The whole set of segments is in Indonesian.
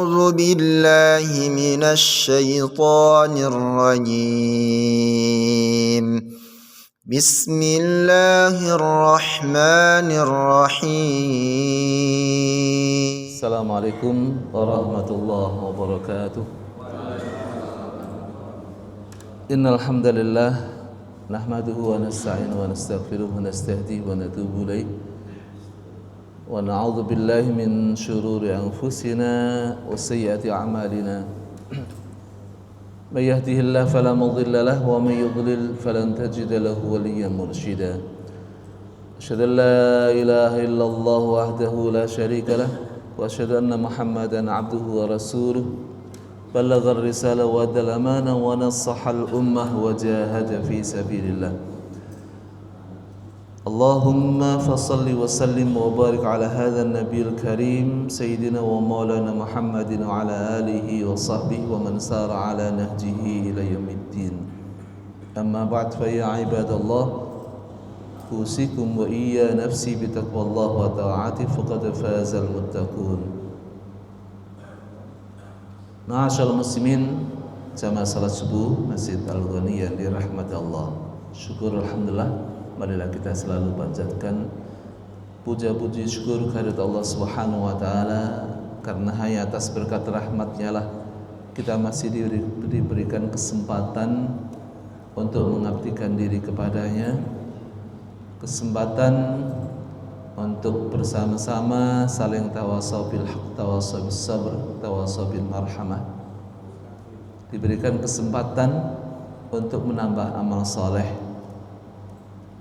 أعوذ بالله من الشيطان الرجيم. بسم الله الرحمن الرحيم. السلام عليكم ورحمة الله وبركاته. إن الحمد لله نحمده ونستعينه ونستغفره ونستهديه ونتوب إليه ونعوذ بالله من شرور أنفسنا وسيئات أعمالنا. من يهده الله فلا مضل له ومن يضلل فلن تجد له وليا مرشدا. أشهد أن لا إله إلا الله وحده لا شريك له وأشهد أن محمدا عبده ورسوله بلغ الرسالة وأدى الأمانة ونصح الأمة وجاهد في سبيل الله. اللهم فصل وسلم وبارك على هذا النبي الكريم سيدنا ومولانا محمد وعلى آله وصحبه ومن سار على نهجه إلى يوم الدين. أما بعد فيا عباد الله أوصيكم وإيا نفسي بتقوى الله وطاعته فقد فاز المتقون. Ma'asyiral muslimin, jamaah salat subuh Masjid Al-Ghani yang dirahmati Allah. Syukur alhamdulillah, marilah kita selalu panjatkan puja-puji syukur kehadirat Allah Subhanahu wa taala, karena hanya atas berkat rahmat-Nya lah kita masih diberikan kesempatan untuk mengabdikan diri kepadanya, kesempatan untuk bersama-sama saling tawasau bil haq, tawasau bis sabr, tawasau bil marhamah. Diberikan kesempatan untuk menambah amal soleh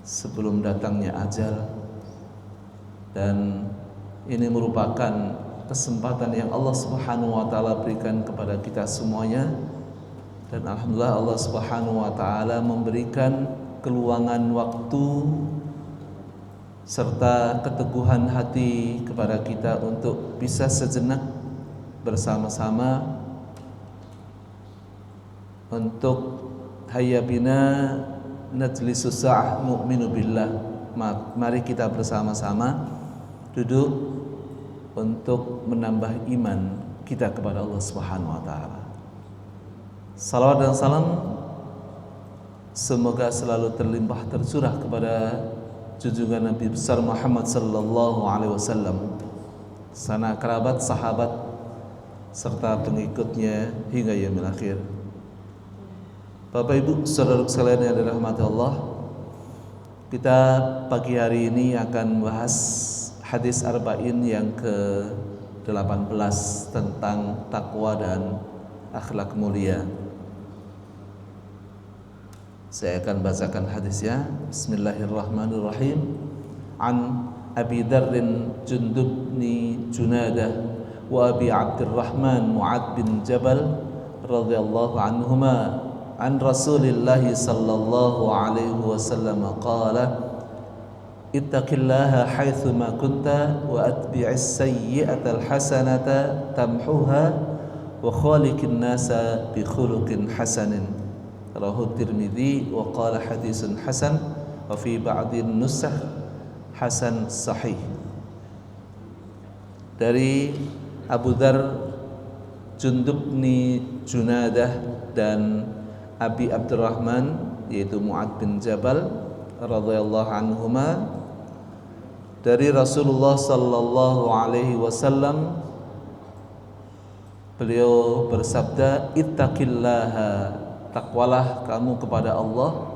sebelum datangnya ajal, dan ini merupakan kesempatan yang Allah Subhanahu wa taala berikan kepada kita semuanya. Dan alhamdulillah Allah Subhanahu wa taala memberikan keluangan waktu serta keteguhan hati kepada kita untuk bisa sejenak bersama-sama untuk hayya bina najlisu sa'ah nu'minu billah. Mari kita bersama-sama duduk untuk menambah iman kita kepada Allah Subhanahu wa taala. Salawat dan salam semoga selalu terlimpah tercurah kepada junjungan Nabi besar Muhammad sallallahu alaihi wasallam, sanak kerabat, sahabat serta pengikutnya hingga yaumil akhir. Bapak Ibu, saudara sekalian yang dirahmati Allah, kita pagi hari ini akan membahas hadis arba'in yang ke-18 tentang takwa dan akhlak mulia. Saya akan bacakan hadisnya. Bismillahirrahmanirrahim. An Abi Dzarrin Jundub bin Junadah wa Abi Abdurrahman Mu'ad bin Jabal radhiyallahu anhuma an Rasulillah sallallahu alaihi wasallam qala ittaqillaha haitsu ma kunta wa atbi'is sayyi'ata alhasanata tamhuha wa khaliqin nasa bi khuluqin hasanin. Rawahu Tirmidzi wa qala hadisun hasan wa fi ba'dhin nusakh hasan sahih. Dari Abu Dzar, Jundub bin Junadah dan Abi Abdurrahman yaitu Mu'ad bin Jabal radhiyallahu anhuma, dari Rasulullah sallallahu alaihi wasallam, beliau bersabda, ittaqillaha, takwalah kamu kepada Allah,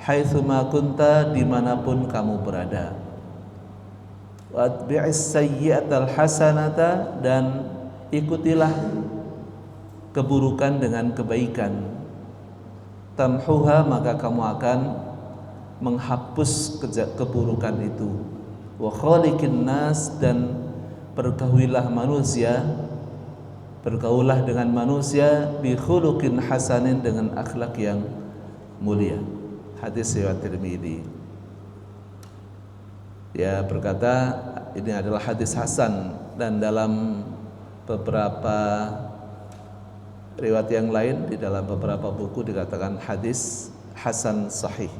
haitsu ma kunta, dimanapun kamu berada, wa atbi'is sayyi'atal hasanata, dan ikutilah keburukan dengan kebaikan, tamhuha, maka kamu akan menghapus keburukan itu, wa khaliqin nas, dan bergaulilah manusia, bergaulah dengan manusia, bi khuluqin hasanin, dengan akhlak yang mulia. Hadis riwayat Tirmidzi. Dia berkata ini adalah hadis hasan, dan dalam beberapa riwayat yang lain, di dalam beberapa buku dikatakan hadis hasan sahih.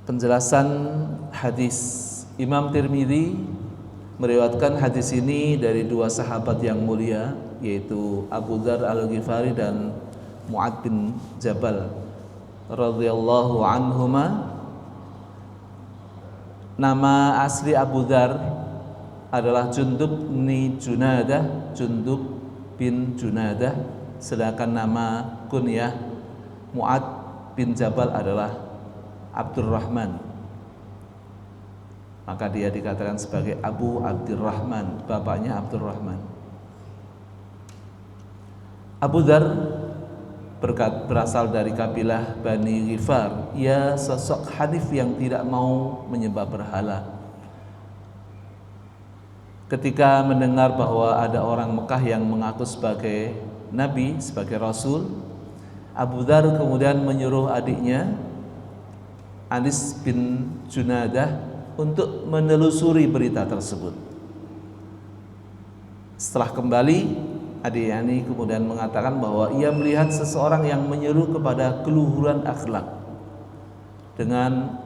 penjelasan hadis. Imam Tirmidzi meriwayatkan hadis ini dari dua sahabat yang mulia, yaitu Abu Dzar Al-Ghifari dan Mu'adz bin Jabal radhiyallahu anhuma. Nama asli Abu Dzar adalah Jundub bin Junadah, sedangkan nama kunyah Mu'adz bin Jabal adalah Abdurrahman. Maka dia dikatakan sebagai Abu Abdurrahman, bapaknya Abdurrahman. Abu Dzar berasal dari kabilah Bani Ghifar. Ia sosok hanif yang tidak mau menyembah berhala. Ketika mendengar bahwa ada orang Mekah yang mengaku sebagai Nabi, sebagai Rasul, Abu Dzar kemudian menyuruh adiknya Anis bin Junadah untuk menelusuri berita tersebut. Setelah kembali, adiknya ini kemudian mengatakan bahwa ia melihat seseorang yang menyeru kepada keluhuran akhlak dengan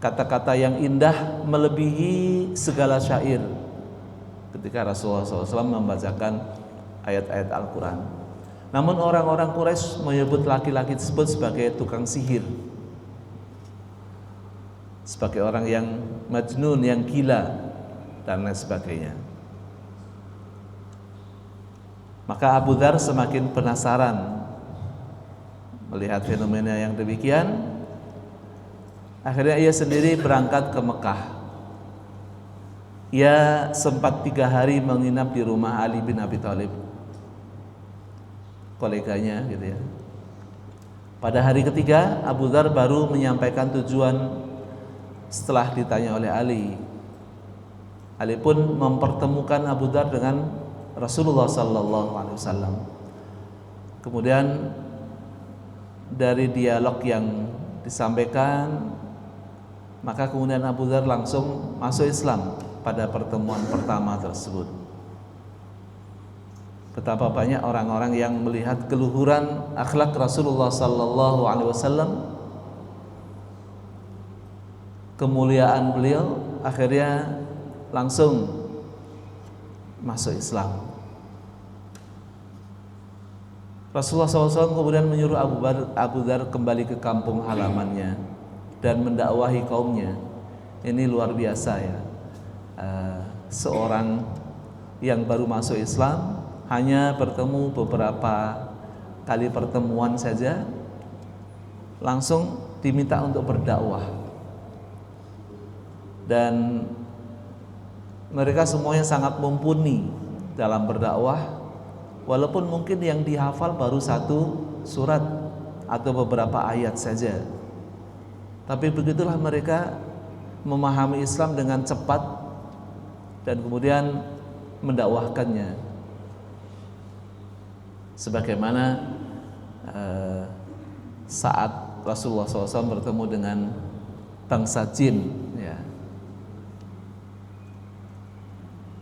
kata-kata yang indah melebihi segala syair ketika Rasulullah SAW membacakan ayat-ayat Al-Quran. Namun orang-orang Quraisy menyebut laki-laki tersebut sebagai tukang sihir, sebagai orang yang majnun, yang gila, dan lain sebagainya. Maka Abu Dzar semakin penasaran melihat fenomena yang demikian. Akhirnya ia sendiri berangkat ke Mekah. Ia sempat 3 hari menginap di rumah Ali bin Abi Thalib, koleganya gitu ya. Pada hari ketiga, Abu Dzar baru menyampaikan tujuan setelah ditanya oleh Ali. Ali pun mempertemukan Abu Dzar dengan Rasulullah SAW. Kemudian dari dialog yang disampaikan, maka kemudian Abu Dzar langsung masuk Islam pada pertemuan pertama tersebut. Betapa banyak orang-orang yang melihat keluhuran akhlak Rasulullah SAW, kemuliaan beliau, akhirnya langsung masuk Islam. Rasulullah SAW kemudian menyuruh Abu Dzar kembali ke kampung halamannya dan mendakwahi kaumnya. Ini luar biasa ya, seorang yang baru masuk Islam hanya bertemu beberapa kali pertemuan saja langsung diminta untuk berdakwah. Dan mereka semuanya sangat mumpuni dalam berdakwah, walaupun mungkin yang dihafal baru 1 surat atau beberapa ayat saja. Tapi begitulah mereka memahami Islam dengan cepat dan kemudian mendakwahkannya. Sebagaimana saat Rasulullah SAW bertemu dengan bangsa jin, ya.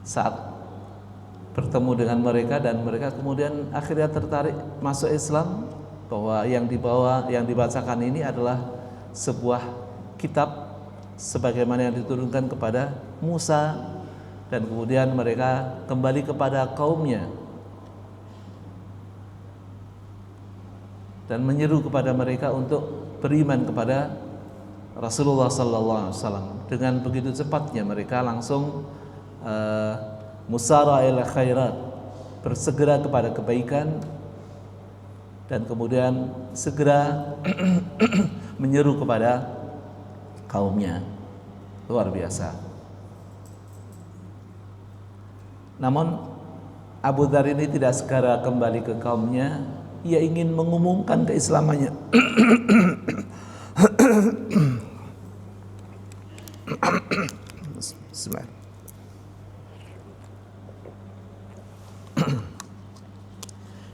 Saat bertemu dengan mereka dan mereka kemudian akhirnya tertarik masuk Islam, bahwa yang dibacakan ini adalah sebuah kitab sebagaimana yang diturunkan kepada Musa, dan kemudian mereka kembali kepada kaumnya dan menyeru kepada mereka untuk beriman kepada Rasulullah SAW. Dengan begitu cepatnya mereka langsung musara ila khairat, bersegera kepada kebaikan, dan kemudian segera menyeru kepada kaumnya. Luar biasa. Namun Abu Dzar ini tidak segera kembali ke kaumnya. Ia ingin mengumumkan keislamannya. Bismillah.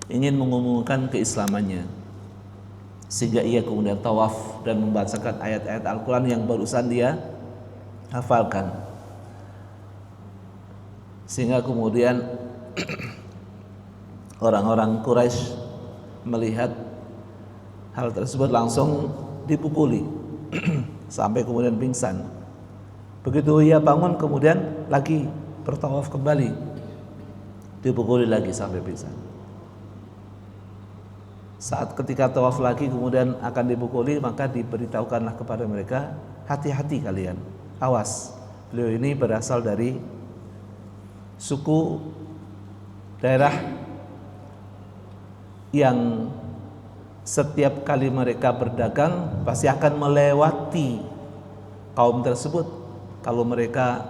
Ingin mengumumkan keislamannya, sehingga ia kemudian tawaf dan membacakan ayat-ayat Al-Quran yang barusan dia hafalkan. Sehingga kemudian orang-orang Quraisy melihat hal tersebut langsung dipukuli sampai kemudian pingsan. Begitu ia bangun kemudian lagi bertawaf kembali, dipukuli lagi sampai pingsan. Saat ketika tawaf lagi kemudian akan dipukuli, maka diberitahukanlah kepada mereka, hati-hati kalian, awas, beliau ini berasal dari suku daerah yang setiap kali mereka berdagang pasti akan melewati kaum tersebut. Kalau mereka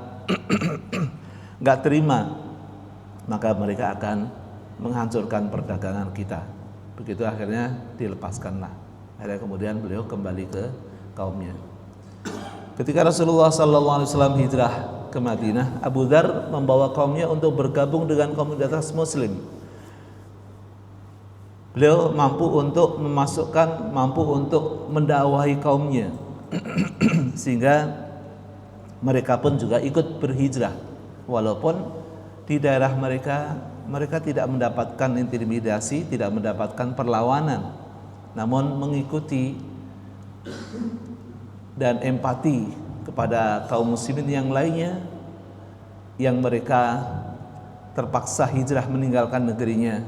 nggak terima, maka mereka akan menghancurkan perdagangan kita. Begitu akhirnya dilepaskanlah. Akhirnya kemudian beliau kembali ke kaumnya. Ketika Rasulullah SAW hijrah ke Madinah, Abu Dzar membawa kaumnya untuk bergabung dengan komunitas Muslim. Beliau mampu untuk mendakwahi kaumnya, sehingga mereka pun juga ikut berhijrah. Walaupun di daerah mereka tidak mendapatkan intimidasi, tidak mendapatkan perlawanan, namun mengikuti dan empati kepada kaum muslimin yang lainnya yang mereka terpaksa hijrah meninggalkan negerinya,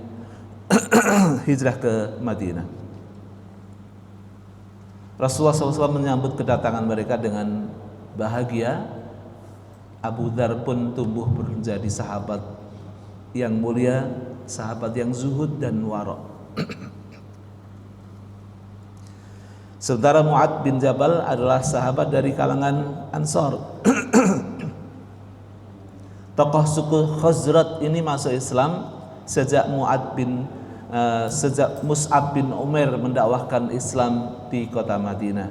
hijrah ke Madinah. Rasulullah SAW menyambut kedatangan mereka dengan bahagia. Abu Dzar pun tumbuh menjadi sahabat yang mulia, sahabat yang zuhud dan wara'. Sementara Mu'adz bin Jabal adalah sahabat dari kalangan Ansor. Tokoh suku Khazraj ini masuk Islam sejak Mus'ab bin Umair mendakwahkan Islam di kota Madinah.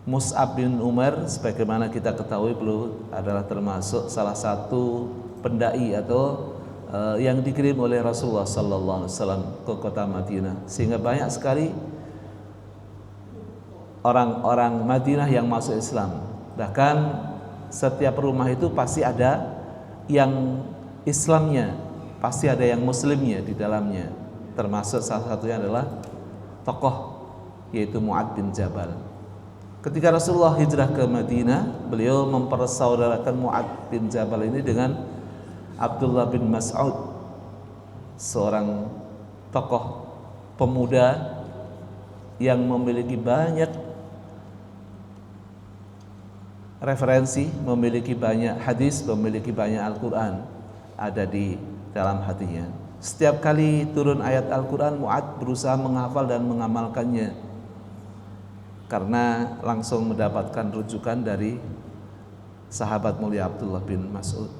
Mus'ab bin Umair sebagaimana kita ketahui beliau adalah termasuk salah satu pendai atau yang dikirim oleh Rasulullah sallallahu alaihi wasallam ke kota Madinah, sehingga banyak sekali orang-orang Madinah yang masuk Islam. Bahkan setiap rumah itu pasti ada yang Islamnya, pasti ada yang Muslimnya di dalamnya. Termasuk salah satunya adalah tokoh yaitu Mu'adz bin Jabal. Ketika Rasulullah hijrah ke Madinah, beliau mempersaudarakan Mu'adz bin Jabal ini dengan Abdullah bin Mas'ud, seorang tokoh pemuda yang memiliki banyak referensi, memiliki banyak hadis, memiliki banyak Al-Quran ada di dalam hatinya. Setiap kali turun ayat Al-Quran, Mu'adz berusaha menghafal dan mengamalkannya, karena langsung mendapatkan rujukan dari sahabat mulia Abdullah bin Mas'ud,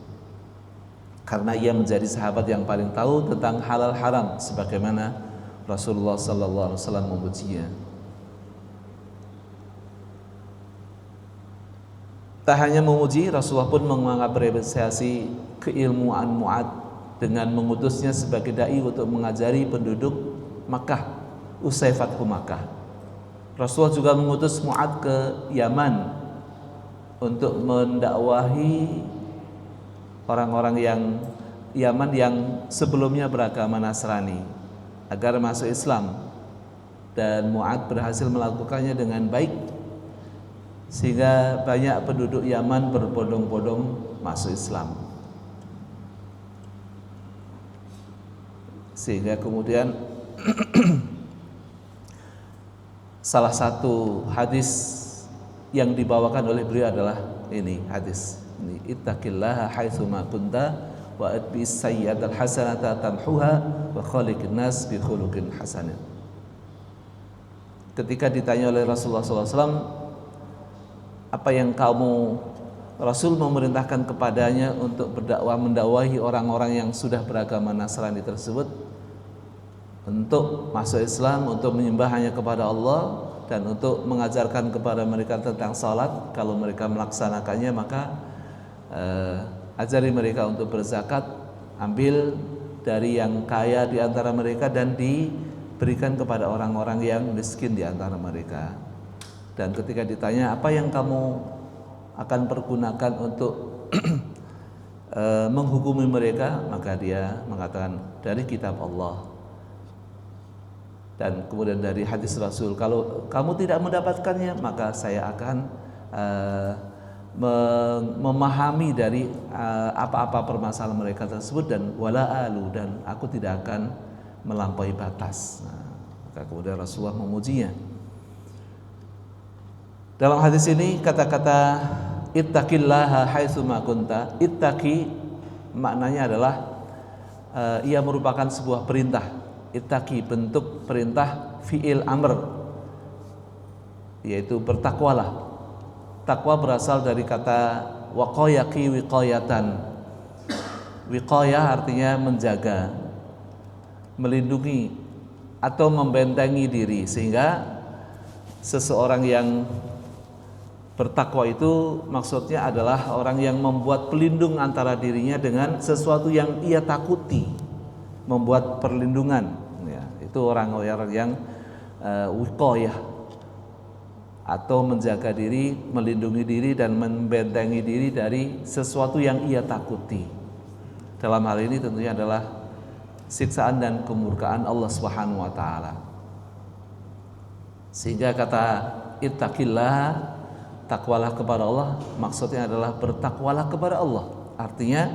karena ia menjadi sahabat yang paling tahu tentang halal haram sebagaimana Rasulullah sallallahu alaihi wasallam memujinya. Tak hanya memuji, Rasulullah pun mengapresiasi keilmuan Mu'adz dengan mengutusnya sebagai dai untuk mengajari penduduk Makkah usai Fathu Makkah. Rasulullah juga mengutus Mu'adz ke Yaman untuk mendakwahi orang-orang yang Yaman yang sebelumnya beragama Nasrani agar masuk Islam, dan Mu'adz berhasil melakukannya dengan baik sehingga banyak penduduk Yaman berbondong-bondong masuk Islam. Sehingga kemudian salah satu hadis yang dibawakan oleh beliau adalah ini hadis ini, ittaqillaha haitsu ma kunta wa atbis sayyi'atal hasanata tamhuha wa khaliqin nas bi khuluqin hasanin. Ketika ditanya oleh Rasulullah SAW, apa yang Rasul memerintahkan kepadanya untuk berdakwah, mendakwahi orang-orang yang sudah beragama Nasrani tersebut untuk masuk Islam, untuk menyembah hanya kepada Allah, dan untuk mengajarkan kepada mereka tentang salat. Kalau mereka melaksanakannya, maka ajari mereka untuk berzakat, ambil dari yang kaya di antara mereka dan diberikan kepada orang-orang yang miskin di antara mereka. Dan ketika ditanya apa yang kamu akan pergunakan untuk menghukumi mereka, maka dia mengatakan dari kitab Allah Dan kemudian dari hadis Rasul, kalau kamu tidak mendapatkannya maka saya akan memahami dari apa-apa permasalahan mereka tersebut, dan wala alu, dan aku tidak akan melampaui batas. Maka kemudian Rasulullah memujinya. Dalam hadis ini kata-kata ittaqillaha haitsuma kunta, ittaqi maknanya adalah ia merupakan sebuah perintah. Ittaqi bentuk perintah fi'il amr, yaitu bertakwalah. Takwa berasal dari kata waqayaqi wiqayatan. Wiqayah artinya menjaga, melindungi atau membentengi diri, sehingga seseorang yang bertakwa itu maksudnya adalah orang yang membuat pelindung antara dirinya dengan sesuatu yang ia takuti, membuat perlindungan, ya, itu orang-orang yang wiqayah, atau menjaga diri, melindungi diri dan membentengi diri dari sesuatu yang ia takuti. Dalam hal ini tentunya adalah siksaan dan kemurkaan Allah Subhanahu wa taala. Sehingga kata ittaqillah, takwalah kepada Allah, maksudnya adalah bertakwalah kepada Allah. Artinya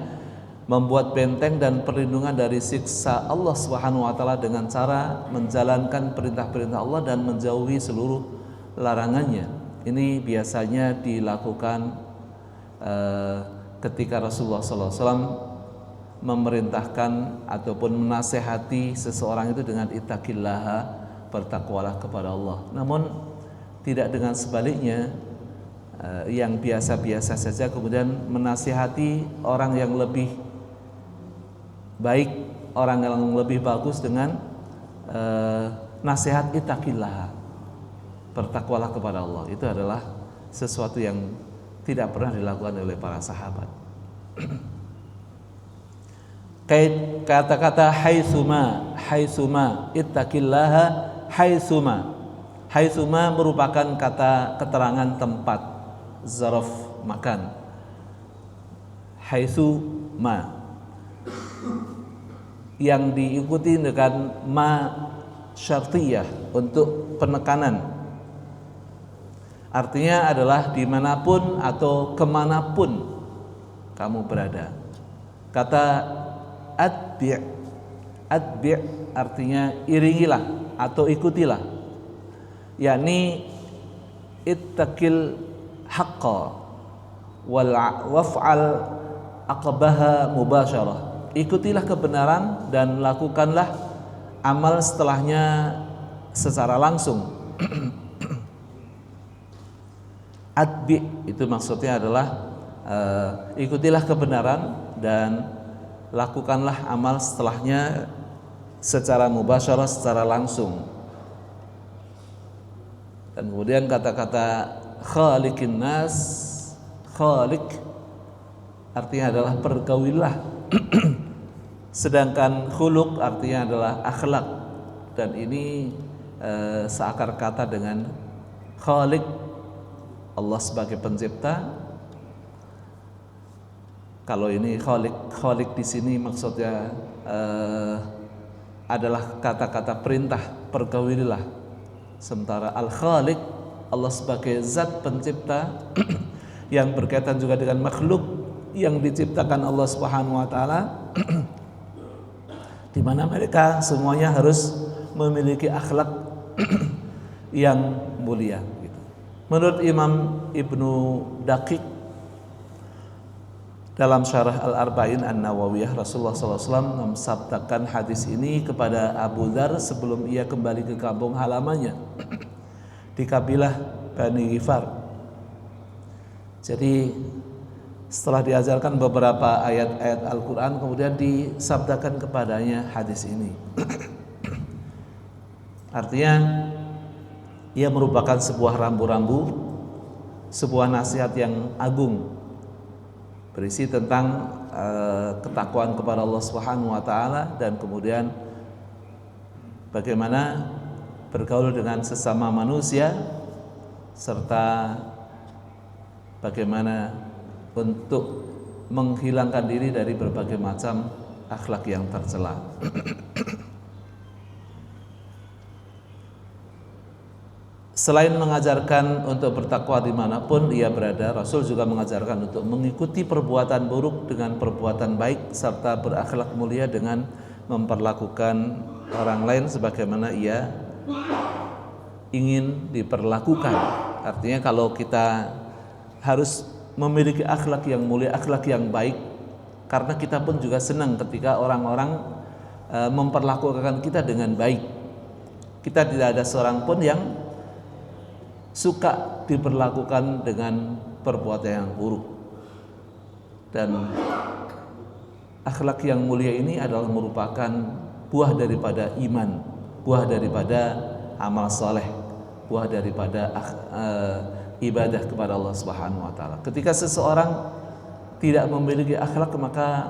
membuat benteng dan perlindungan dari siksa Allah Subhanahu wa taala dengan cara menjalankan perintah-perintah Allah dan menjauhi seluruh larangannya. Ini biasanya dilakukan ketika Rasulullah SAW memerintahkan ataupun menasehati seseorang itu dengan ittaqillaha, bertakwalah kepada Allah. Namun tidak dengan sebaliknya, yang biasa-biasa saja kemudian menasihati orang yang lebih baik, orang yang lebih bagus dengan nasihat ittaqillaha, bertakwalah kepada Allah. Itu adalah sesuatu yang tidak pernah dilakukan oleh para sahabat. Kata-kata haitsuma, ittaqillaha haitsuma merupakan kata keterangan tempat, zaraf makan. Haitsuma yang diikuti dengan ma syartiyah untuk penekanan. Artinya adalah dimanapun atau kemanapun kamu berada. Kata adbi' artinya iringilah atau ikutilah, yakni ittaqil haqqa waf'al aqbaha mubasyarah. Ikutilah kebenaran dan lakukanlah amal setelahnya secara langsung. Adbi itu maksudnya adalah ikutilah kebenaran dan lakukanlah amal setelahnya secara mubasyarah, secara langsung. Dan kemudian kata-kata khaliqin nas, khaliq artinya adalah pergaulilah. Sedangkan khuluq artinya adalah akhlak, dan ini seakar kata dengan khaliq, Allah sebagai pencipta. Kalau ini khaliq di sini maksudnya adalah kata-kata perintah, pergaulilah. Sementara al-khaliq, Allah sebagai zat pencipta yang berkaitan juga dengan makhluk yang diciptakan Allah Subhanahu wa taala, di mana mereka semuanya harus memiliki akhlak yang mulia gitu. Menurut Imam Ibnu Daqiq dalam syarah Al-Arba'in An-Nawawiyah, Rasulullah SAW mensabdakan hadis ini kepada Abu Dzar sebelum ia kembali ke kampung halamannya di kabilah Bani Ghifar. Jadi setelah diajarkan beberapa ayat-ayat Al-Quran, kemudian disabdakan kepadanya hadis ini. Artinya ia merupakan sebuah rambu-rambu, sebuah nasihat yang agung, berisi tentang ketakwaan kepada Allah Subhanahu wa taala, dan kemudian bagaimana bergaul dengan sesama manusia, serta bagaimana untuk menghilangkan diri dari berbagai macam akhlak yang tercela. Selain mengajarkan untuk bertakwa dimanapun ia berada, Rasul juga mengajarkan untuk mengikuti perbuatan buruk dengan perbuatan baik serta berakhlak mulia dengan memperlakukan orang lain sebagaimana ia ingin diperlakukan. Artinya kalau kita harus memiliki akhlak yang mulia, akhlak yang baik, karena kita pun juga senang ketika orang-orang memperlakukan kita dengan baik. Kita tidak ada seorang pun yang suka diperlakukan dengan perbuatan yang buruk. Dan akhlak yang mulia ini adalah merupakan buah daripada iman, buah daripada amal soleh, buah daripada ibadah kepada Allah Subhanahu wa taala. Ketika seseorang tidak memiliki akhlak, maka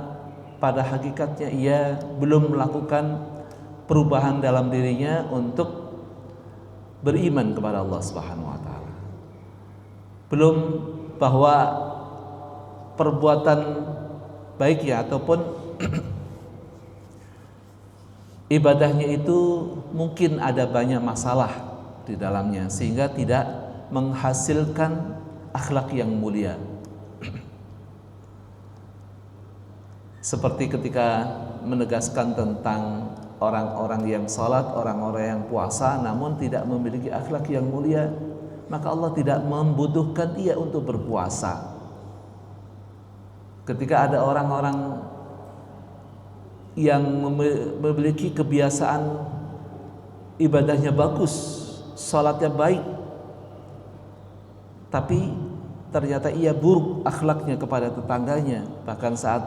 pada hakikatnya ia belum melakukan perubahan dalam dirinya untuk beriman kepada Allah Subhanahu wa taala. Belum bahwa perbuatan baiknya ataupun ibadahnya itu mungkin ada banyak masalah di dalamnya sehingga tidak menghasilkan akhlak yang mulia. Seperti ketika menegaskan tentang orang-orang yang salat, orang-orang yang puasa namun tidak memiliki akhlak yang mulia, maka Allah tidak membutuhkan ia untuk berpuasa. Ketika ada orang-orang yang memiliki kebiasaan ibadahnya bagus, salatnya baik, tapi ternyata ia buruk akhlaknya kepada tetangganya, bahkan saat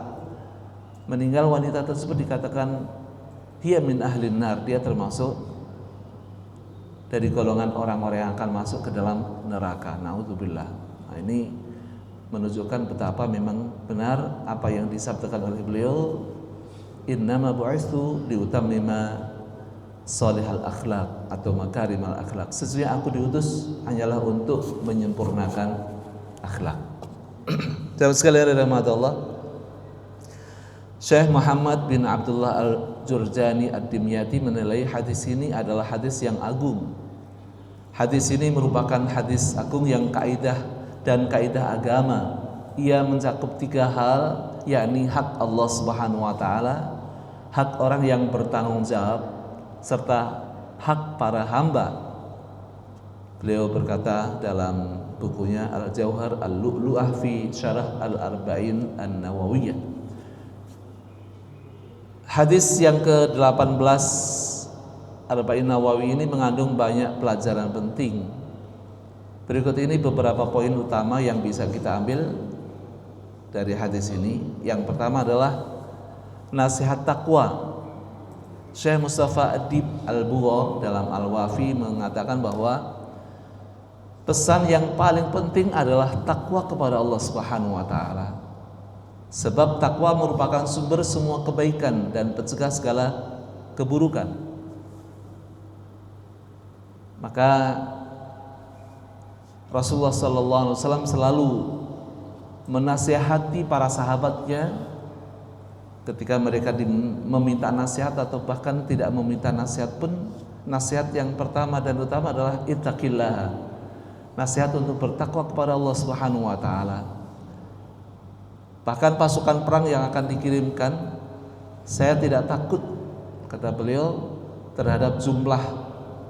meninggal wanita tersebut dikatakan hiya min ahlin nar, dia termasuk dari golongan orang-orang yang akan masuk ke dalam neraka. Naudzubillah. Nah, ini menunjukkan betapa memang benar apa yang disabdakan oleh beliau, innama bu'istu liutammima salihal akhlak atau makarimal akhlak. Sesungguhnya aku diutus hanyalah untuk menyempurnakan akhlak. Jamaah sekalian rahmat Allah, Syekh Muhammad bin Abdullah Al-Jurjani Ad-Dimyati menilai hadis ini adalah hadis yang agung. Hadis ini merupakan hadis agung yang kaidah dan kaidah agama. Ia mencakup 3 hal, yakni hak Allah Subhanahu wa taala, hak orang yang bertanggung jawab, serta hak para hamba. Beliau berkata dalam bukunya Al-Jauhar Al-Lu'lu'ah fi Syarah Al-Arba'in An-Nawawiyah. Hadis yang ke-18 Arba'in Nawawi ini mengandung banyak pelajaran penting. Berikut ini beberapa poin utama yang bisa kita ambil dari hadis ini. Yang pertama adalah nasihat takwa. Syekh Mustafa Adib Al-Bugha dalam Al-Wafi mengatakan bahwa pesan yang paling penting adalah takwa kepada Allah Subhanahu wa taala. Sebab takwa merupakan sumber semua kebaikan dan pencegah segala keburukan. Maka Rasulullah SAW selalu menasihati para sahabatnya ketika mereka meminta nasihat atau bahkan tidak meminta nasihat pun. Nasihat yang pertama dan utama adalah ittaqillah, nasihat untuk bertakwa kepada Allah Subhanahu wa taala. Bahkan pasukan perang yang akan dikirimkan, saya tidak takut, kata beliau, terhadap jumlah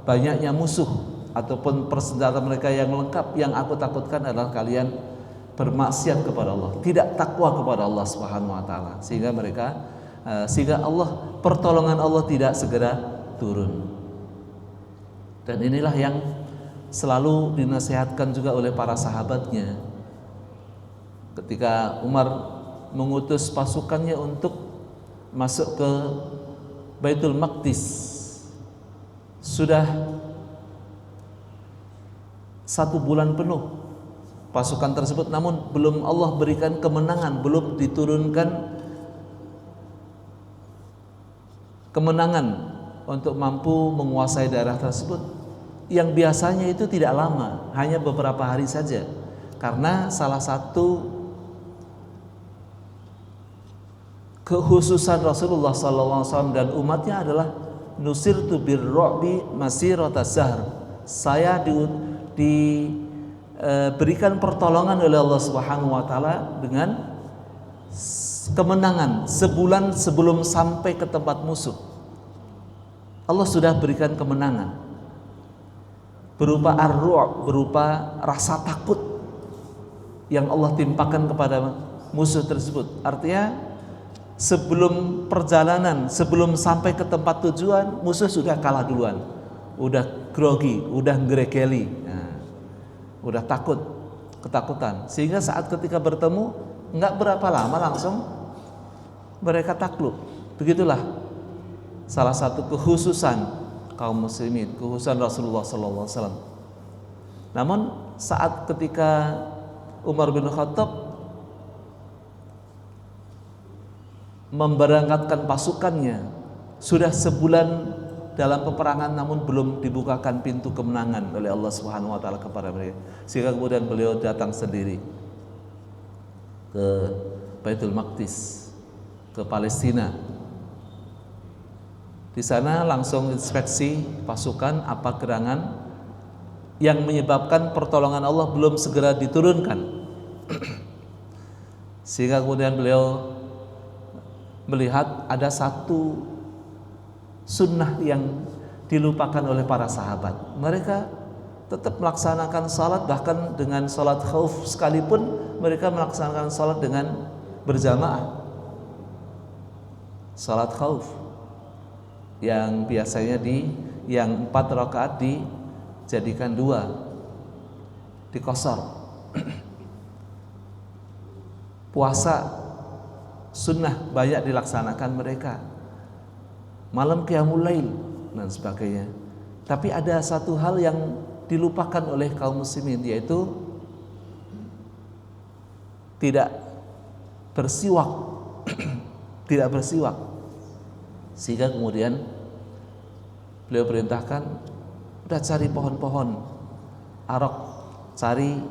banyaknya musuh ataupun persenjataan mereka yang lengkap. Yang aku takutkan adalah kalian bermaksiat kepada Allah, tidak takwa kepada Allah Subhanahu wa taala, sehingga pertolongan Allah tidak segera turun. Dan inilah yang selalu dinasihatkan juga oleh para sahabatnya. Ketika Umar mengutus pasukannya untuk masuk ke Baitul Maqdis, sudah 1 bulan penuh pasukan tersebut, namun belum Allah berikan kemenangan, belum diturunkan kemenangan untuk mampu menguasai daerah tersebut, yang biasanya itu tidak lama, hanya beberapa hari saja. Karena salah satu kekhususan Rasulullah SAW dan umatnya adalah nusirtu birru'bi masirata zahr. Saya diberikan pertolongan oleh Allah Subhanahu wa taala dengan kemenangan sebulan sebelum sampai ke tempat musuh. Allah sudah berikan kemenangan berupa ar-ru'b, berupa rasa takut yang Allah timpakan kepada musuh tersebut. Artinya sebelum perjalanan, sebelum sampai ke tempat tujuan, musuh sudah kalah duluan, udah grogi, udah ngrekeli, udah takut, ketakutan. Sehingga saat ketika bertemu, nggak berapa lama langsung mereka takluk. Begitulah salah satu kekhususan kaum muslimin, kekhususan Rasulullah SAW. Namun saat ketika Umar bin Khattab memberangkatkan pasukannya, sudah sebulan dalam peperangan namun belum dibukakan pintu kemenangan oleh Allah Subhanahu wa taala kepada mereka. Sehingga kemudian beliau datang sendiri ke Baitul Maqdis, ke Palestina. Di sana langsung inspeksi pasukan apa gerangan yang menyebabkan pertolongan Allah belum segera diturunkan. Sehingga kemudian beliau melihat ada satu sunnah yang dilupakan oleh para sahabat. Mereka tetap melaksanakan salat, bahkan dengan salat khauf sekalipun mereka melaksanakan salat dengan berjamaah. Salat khauf yang biasanya yang 4 rakaat dijadikan 2, dikosor. Puasa sunnah banyak dilaksanakan mereka, malam qiyamul lail dan sebagainya. Tapi ada satu hal yang dilupakan oleh kaum muslimin, yaitu tidak bersiwak. Tidak bersiwak. Sehingga kemudian beliau perintahkan, udah cari pohon-pohon arok, cari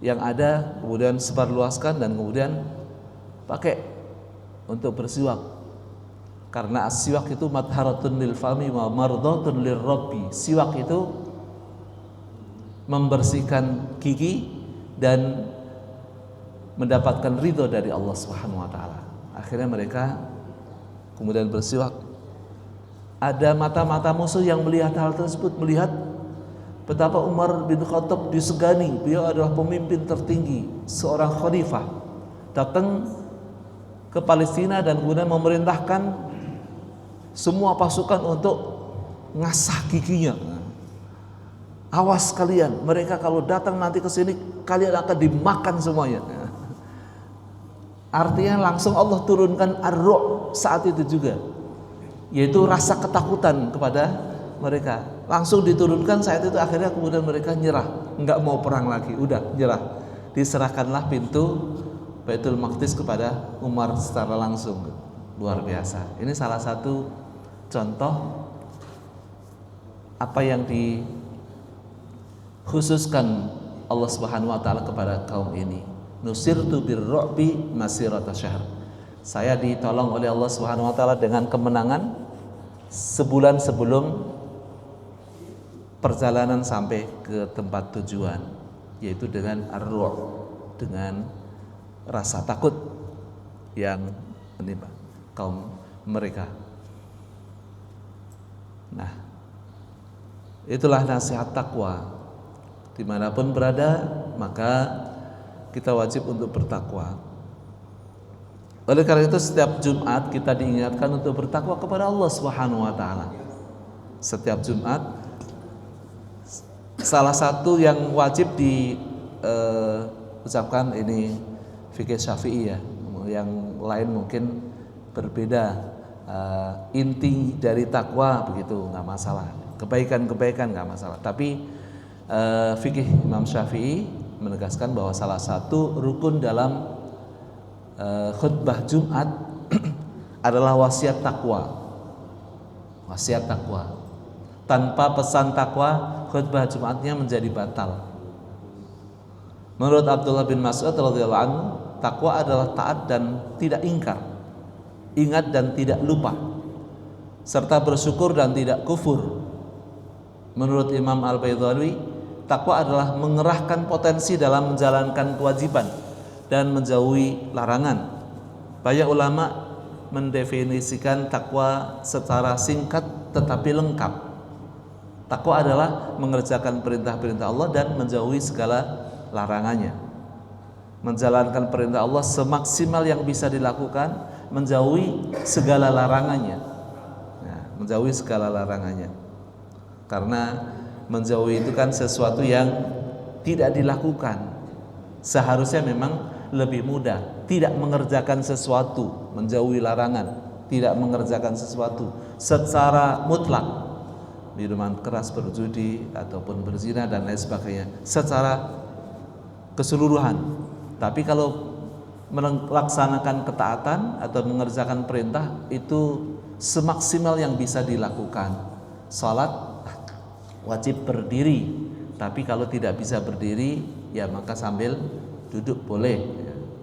yang ada, kemudian sebarluaskan dan kemudian pakai untuk bersiwak. Karena as-siwak itu madharatun lil fami wa mardhatun lir rabbi. Siwak itu membersihkan gigi dan mendapatkan ridho dari Allah Subhanahu wa taala. Akhirnya mereka kemudian bersiwak. Ada mata-mata musuh yang melihat hal tersebut, melihat betapa Umar bin Khattab disegani. Beliau adalah pemimpin tertinggi, seorang khalifah, datang ke Palestina dan kemudian memerintahkan semua pasukan untuk ngasah giginya. Awas kalian, mereka kalau datang nanti ke sini kalian akan dimakan semuanya. Artinya langsung Allah turunkan ar-ru'b saat itu juga, yaitu rasa ketakutan kepada mereka. Langsung diturunkan saat itu. Akhirnya kemudian mereka nyerah, nggak mau perang lagi, udah nyerah. Diserahkanlah pintu Baitul Maqdis kepada Umar secara langsung. Luar biasa. Ini salah satu contoh apa yang dikhususkan Allah Subhanahu wa taala kepada kaum ini. Nusirtu birru'bi masirata syahr. Saya ditolong oleh Allah Subhanahu wa taala dengan kemenangan sebulan sebelum perjalanan sampai ke tempat tujuan, yaitu dengan ar-ru'b, dengan rasa takut yang menimpa kaum mereka. Nah, itulah nasihat takwa. Dimanapun berada, maka kita wajib untuk bertakwa. Oleh karena itu setiap Jumat kita diingatkan untuk bertakwa kepada Allah Subhanahu wa taala. Setiap Jumat salah satu yang wajib diucapkan ini fikih Syafi'i ya. Yang lain mungkin berbeda. Inti dari takwa begitu, nggak masalah. Kebaikan-kebaikan nggak masalah. Tapi fikih Imam Syafi'i menegaskan bahwa salah satu rukun dalam khutbah Jumat adalah wasiat takwa. Wasiat takwa. Tanpa pesan takwa, khutbah Jumatnya menjadi batal. Menurut Abdullah bin Mas'ud radhiyallahu anhu, takwa adalah taat dan tidak ingkar, ingat dan tidak lupa, serta bersyukur dan tidak kufur. Menurut Imam Al-Baidhawi, takwa adalah mengerahkan potensi dalam menjalankan kewajiban dan menjauhi larangan. Banyak ulama mendefinisikan takwa secara singkat tetapi lengkap. Takwa adalah mengerjakan perintah-perintah Allah dan menjauhi segala larangannya. Menjalankan perintah Allah semaksimal yang bisa dilakukan, menjauhi segala larangannya. Nah, menjauhi segala larangannya. Karena menjauhi itu kan sesuatu yang tidak dilakukan. Seharusnya memang lebih mudah. Tidak mengerjakan sesuatu, menjauhi larangan, tidak mengerjakan sesuatu secara mutlak. Minuman keras, berjudi, ataupun berzina dan lain sebagainya secara keseluruhan. Tapi kalau melaksanakan ketaatan atau mengerjakan perintah itu semaksimal yang bisa dilakukan. Salat wajib berdiri, tapi kalau tidak bisa berdiri ya maka sambil duduk boleh.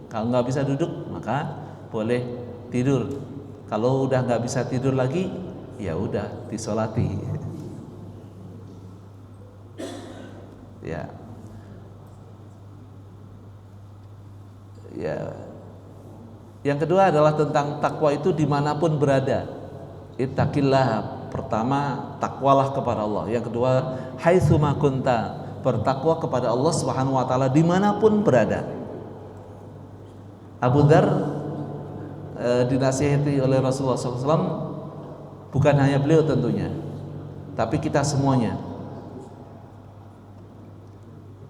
Kalau nggak bisa duduk maka boleh tidur. Kalau udah nggak bisa tidur lagi ya udah disolati. Ya, ya. Yang kedua adalah tentang takwa itu dimanapun berada. Ittaqillah. Pertama, takwalah kepada Allah. Yang kedua, haitsuma kunta, bertakwa kepada Allah Subhanahu wa taala dimanapun berada. Abu Dzar dinasihati oleh Rasulullah SAW, bukan hanya beliau tentunya, tapi kita semuanya.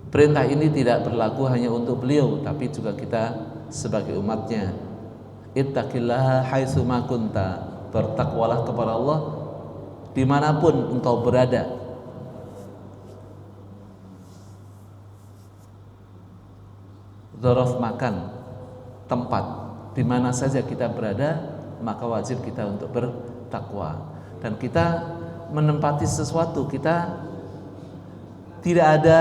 Perintah ini tidak berlaku hanya untuk beliau, tapi juga kita sebagai umatnya. Ittaqillaha haitsuma kunta, bertakwalah kepada Allah dimanapun engkau berada. Dzaraf makan, tempat, di mana saja kita berada, maka wajib kita untuk bertakwa. Dan kita menempati sesuatu, kita tidak ada,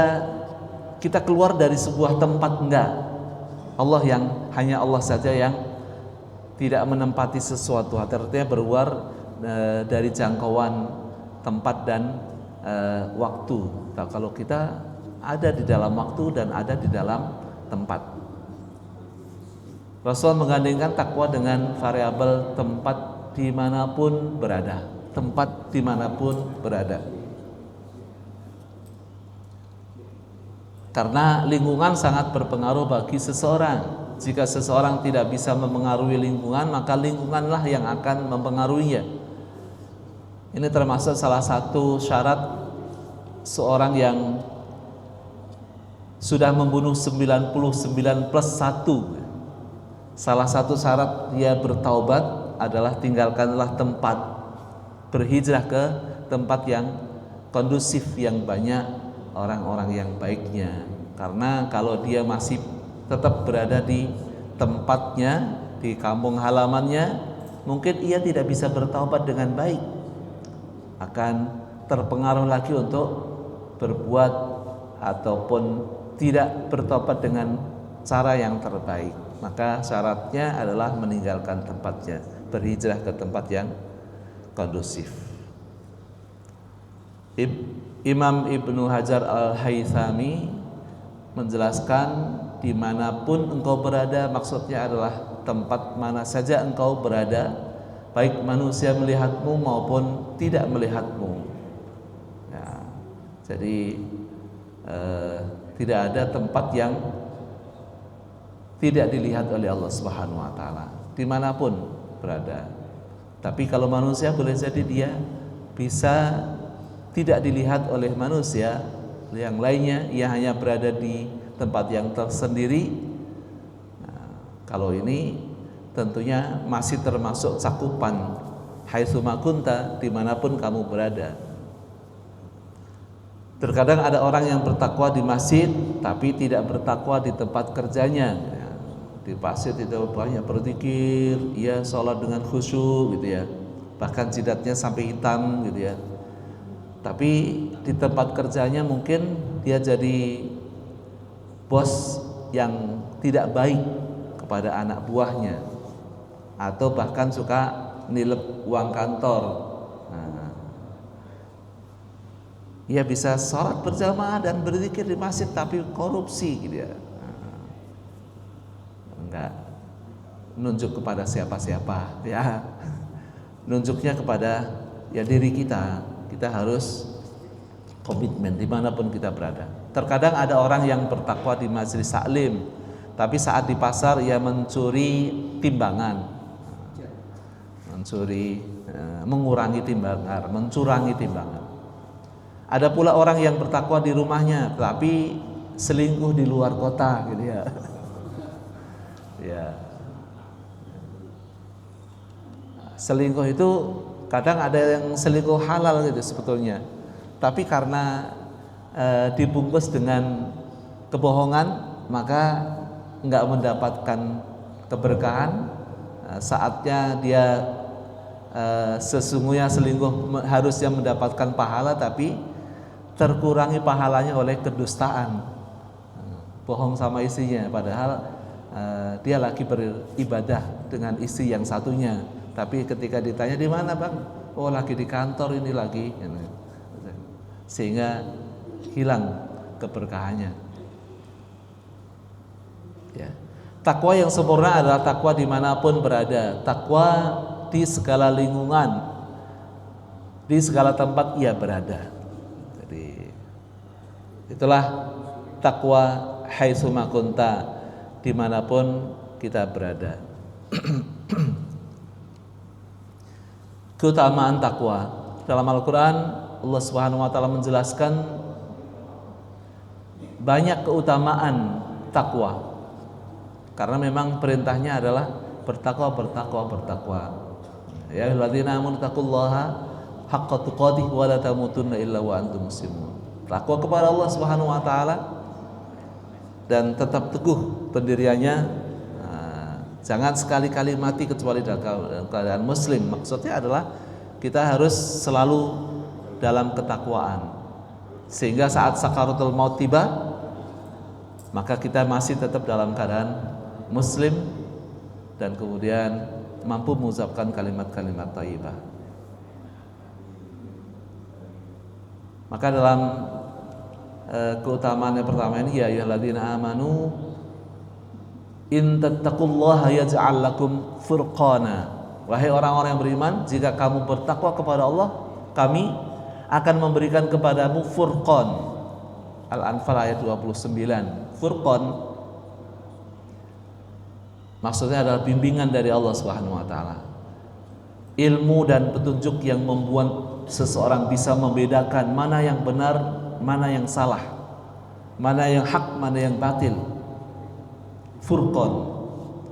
kita keluar dari sebuah tempat, enggak. Hanya Allah saja yang tidak menempati sesuatu, artinya berluar dari jangkauan tempat dan waktu. Nah, kalau kita ada di dalam waktu dan ada di dalam tempat. Rasul menggandengkan takwa dengan variabel tempat dimanapun berada. Tempat dimanapun berada. Karena lingkungan sangat berpengaruh bagi seseorang. Jika seseorang tidak bisa mempengaruhi lingkungan, maka lingkunganlah yang akan mempengaruhinya. Ini termasuk salah satu syarat seorang yang sudah membunuh 99 plus 1. Salah satu syarat dia bertaubat adalah tinggalkanlah tempat, berhijrah ke tempat yang kondusif, yang banyak orang-orang yang baiknya. Karena kalau dia masih tetap berada di tempatnya, di kampung halamannya, mungkin ia tidak bisa bertaubat dengan baik, akan terpengaruh lagi untuk berbuat ataupun tidak bertobat dengan cara yang terbaik. Maka syaratnya adalah meninggalkan tempatnya, berhijrah ke tempat yang kondusif. Imam Ibnu Hajar Al-Haythami menjelaskan dimanapun engkau berada, maksudnya adalah tempat mana saja engkau berada, baik manusia melihatmu maupun tidak melihatmu. Ya, jadi tidak ada tempat yang tidak dilihat oleh Allah Subhanahu wa taala, dimanapun berada. Tapi kalau manusia boleh jadi dia bisa tidak dilihat oleh manusia yang lainnya, ia hanya berada di tempat yang tersendiri. Nah, kalau ini tentunya masih termasuk cakupan haitsuma kunta, dimanapun kamu berada. Terkadang ada orang yang bertakwa di masjid tapi tidak bertakwa di tempat kerjanya. Di masjid itu banyak berzikir, ia sholat dengan khusyuk gitu ya, bahkan jidatnya sampai hitam gitu ya. Tapi di tempat kerjanya mungkin dia jadi bos yang tidak baik kepada anak buahnya, atau bahkan suka nilep uang kantor. Nah, Ia bisa sholat berjamaah dan berzikir di masjid tapi korupsi gitu ya. Enggak nunjuk kepada siapa-siapa ya. Nunjuknya kepada ya diri kita. Kita harus komitmen dimanapun kita berada. Terkadang ada orang yang bertakwa di majelis taklim, tapi saat di pasar ia mencuri timbangan, mengurangi timbangan, mencurangi timbangan. Ada pula orang yang bertakwa di rumahnya, tapi selingkuh di luar kota, gitu ya. Ya. Selingkuh itu kadang ada yang selingkuh halal gitu sebetulnya, tapi karena dibungkus dengan kebohongan maka nggak mendapatkan keberkahan. Saatnya dia sesungguhnya selingkuh harusnya mendapatkan pahala, tapi terkurangi pahalanya oleh kedustaan, bohong sama istrinya, padahal dia lagi beribadah dengan istri yang satunya, tapi ketika ditanya di mana bang, oh lagi di kantor ini lagi, sehingga hilang keberkahannya. Ya. Takwa yang sempurna adalah takwa dimanapun berada, takwa di segala lingkungan, di segala tempat ia berada. Jadi itulah takwa haitsu ma kunta, dimanapun kita berada. Keutamaan takwa dalam Al-Quran, Allah Subhanahu Wa Taala menjelaskan banyak keutamaan takwa, karena memang perintahnya adalah bertakwa. Ya ayyuhalladzina amanu taqullaha haqqa tuqatih wa la tamutunna illa wa antum muslimun. Takwa kepada Allah Subhanahu wa taala dan tetap teguh pendiriannya. Jangan sekali-kali mati kecuali dalam keadaan muslim. Maksudnya adalah kita harus selalu dalam ketakwaan, sehingga saat sakaratul maut tiba maka kita masih tetap dalam keadaan muslim dan kemudian mampu mengucapkan kalimat-kalimat thayyibah. Maka dalam keutamaan yang pertama ini, ya ayyuhalladzina amanu in tattaqullaha yaj'al lakum furqana. Wahai orang-orang yang beriman, jika kamu bertakwa kepada Allah, kami akan memberikan kepadamu furqan. Al-Anfal ayat 29. Furqan maksudnya adalah bimbingan dari Allah Subhanahu wa taala. Ilmu dan petunjuk yang membuat seseorang bisa membedakan mana yang benar, mana yang salah, mana yang hak, mana yang batil. Furqan.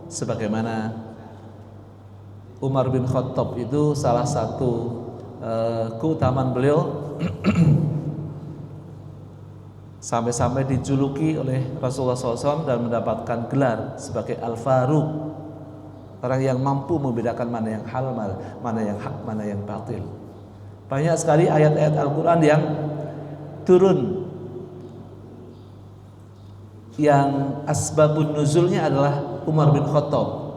Sebagaimana Umar bin Khattab itu salah satu keutamaan beliau sampai-sampai dijuluki oleh Rasulullah SAW dan mendapatkan gelar sebagai Al-Faruq, orang yang mampu membedakan mana yang halal, mana yang hak, mana yang batil. Banyak sekali ayat-ayat Al-Quran yang turun yang asbabun nuzulnya adalah Umar bin Khattab.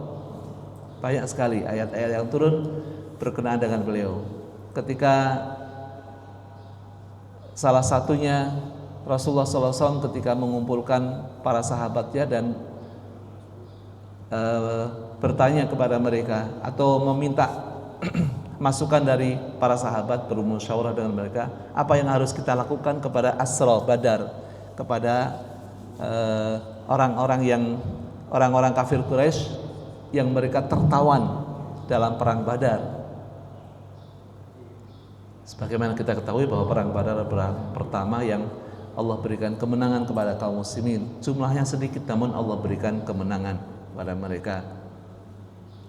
Banyak sekali ayat-ayat yang turun berkenaan dengan beliau. Ketika salah satunya Rasulullah SAW ketika mengumpulkan para sahabatnya dan bertanya kepada mereka atau meminta masukan dari para sahabat, bermusyawarah dengan mereka, apa yang harus kita lakukan kepada Asra Badar, kepada orang-orang kafir Quraisy yang mereka tertawan dalam perang Badar. Sebagaimana kita ketahui bahwa perang Badar adalah perang pertama yang Allah berikan kemenangan kepada kaum muslimin. Jumlahnya sedikit namun Allah berikan kemenangan kepada mereka.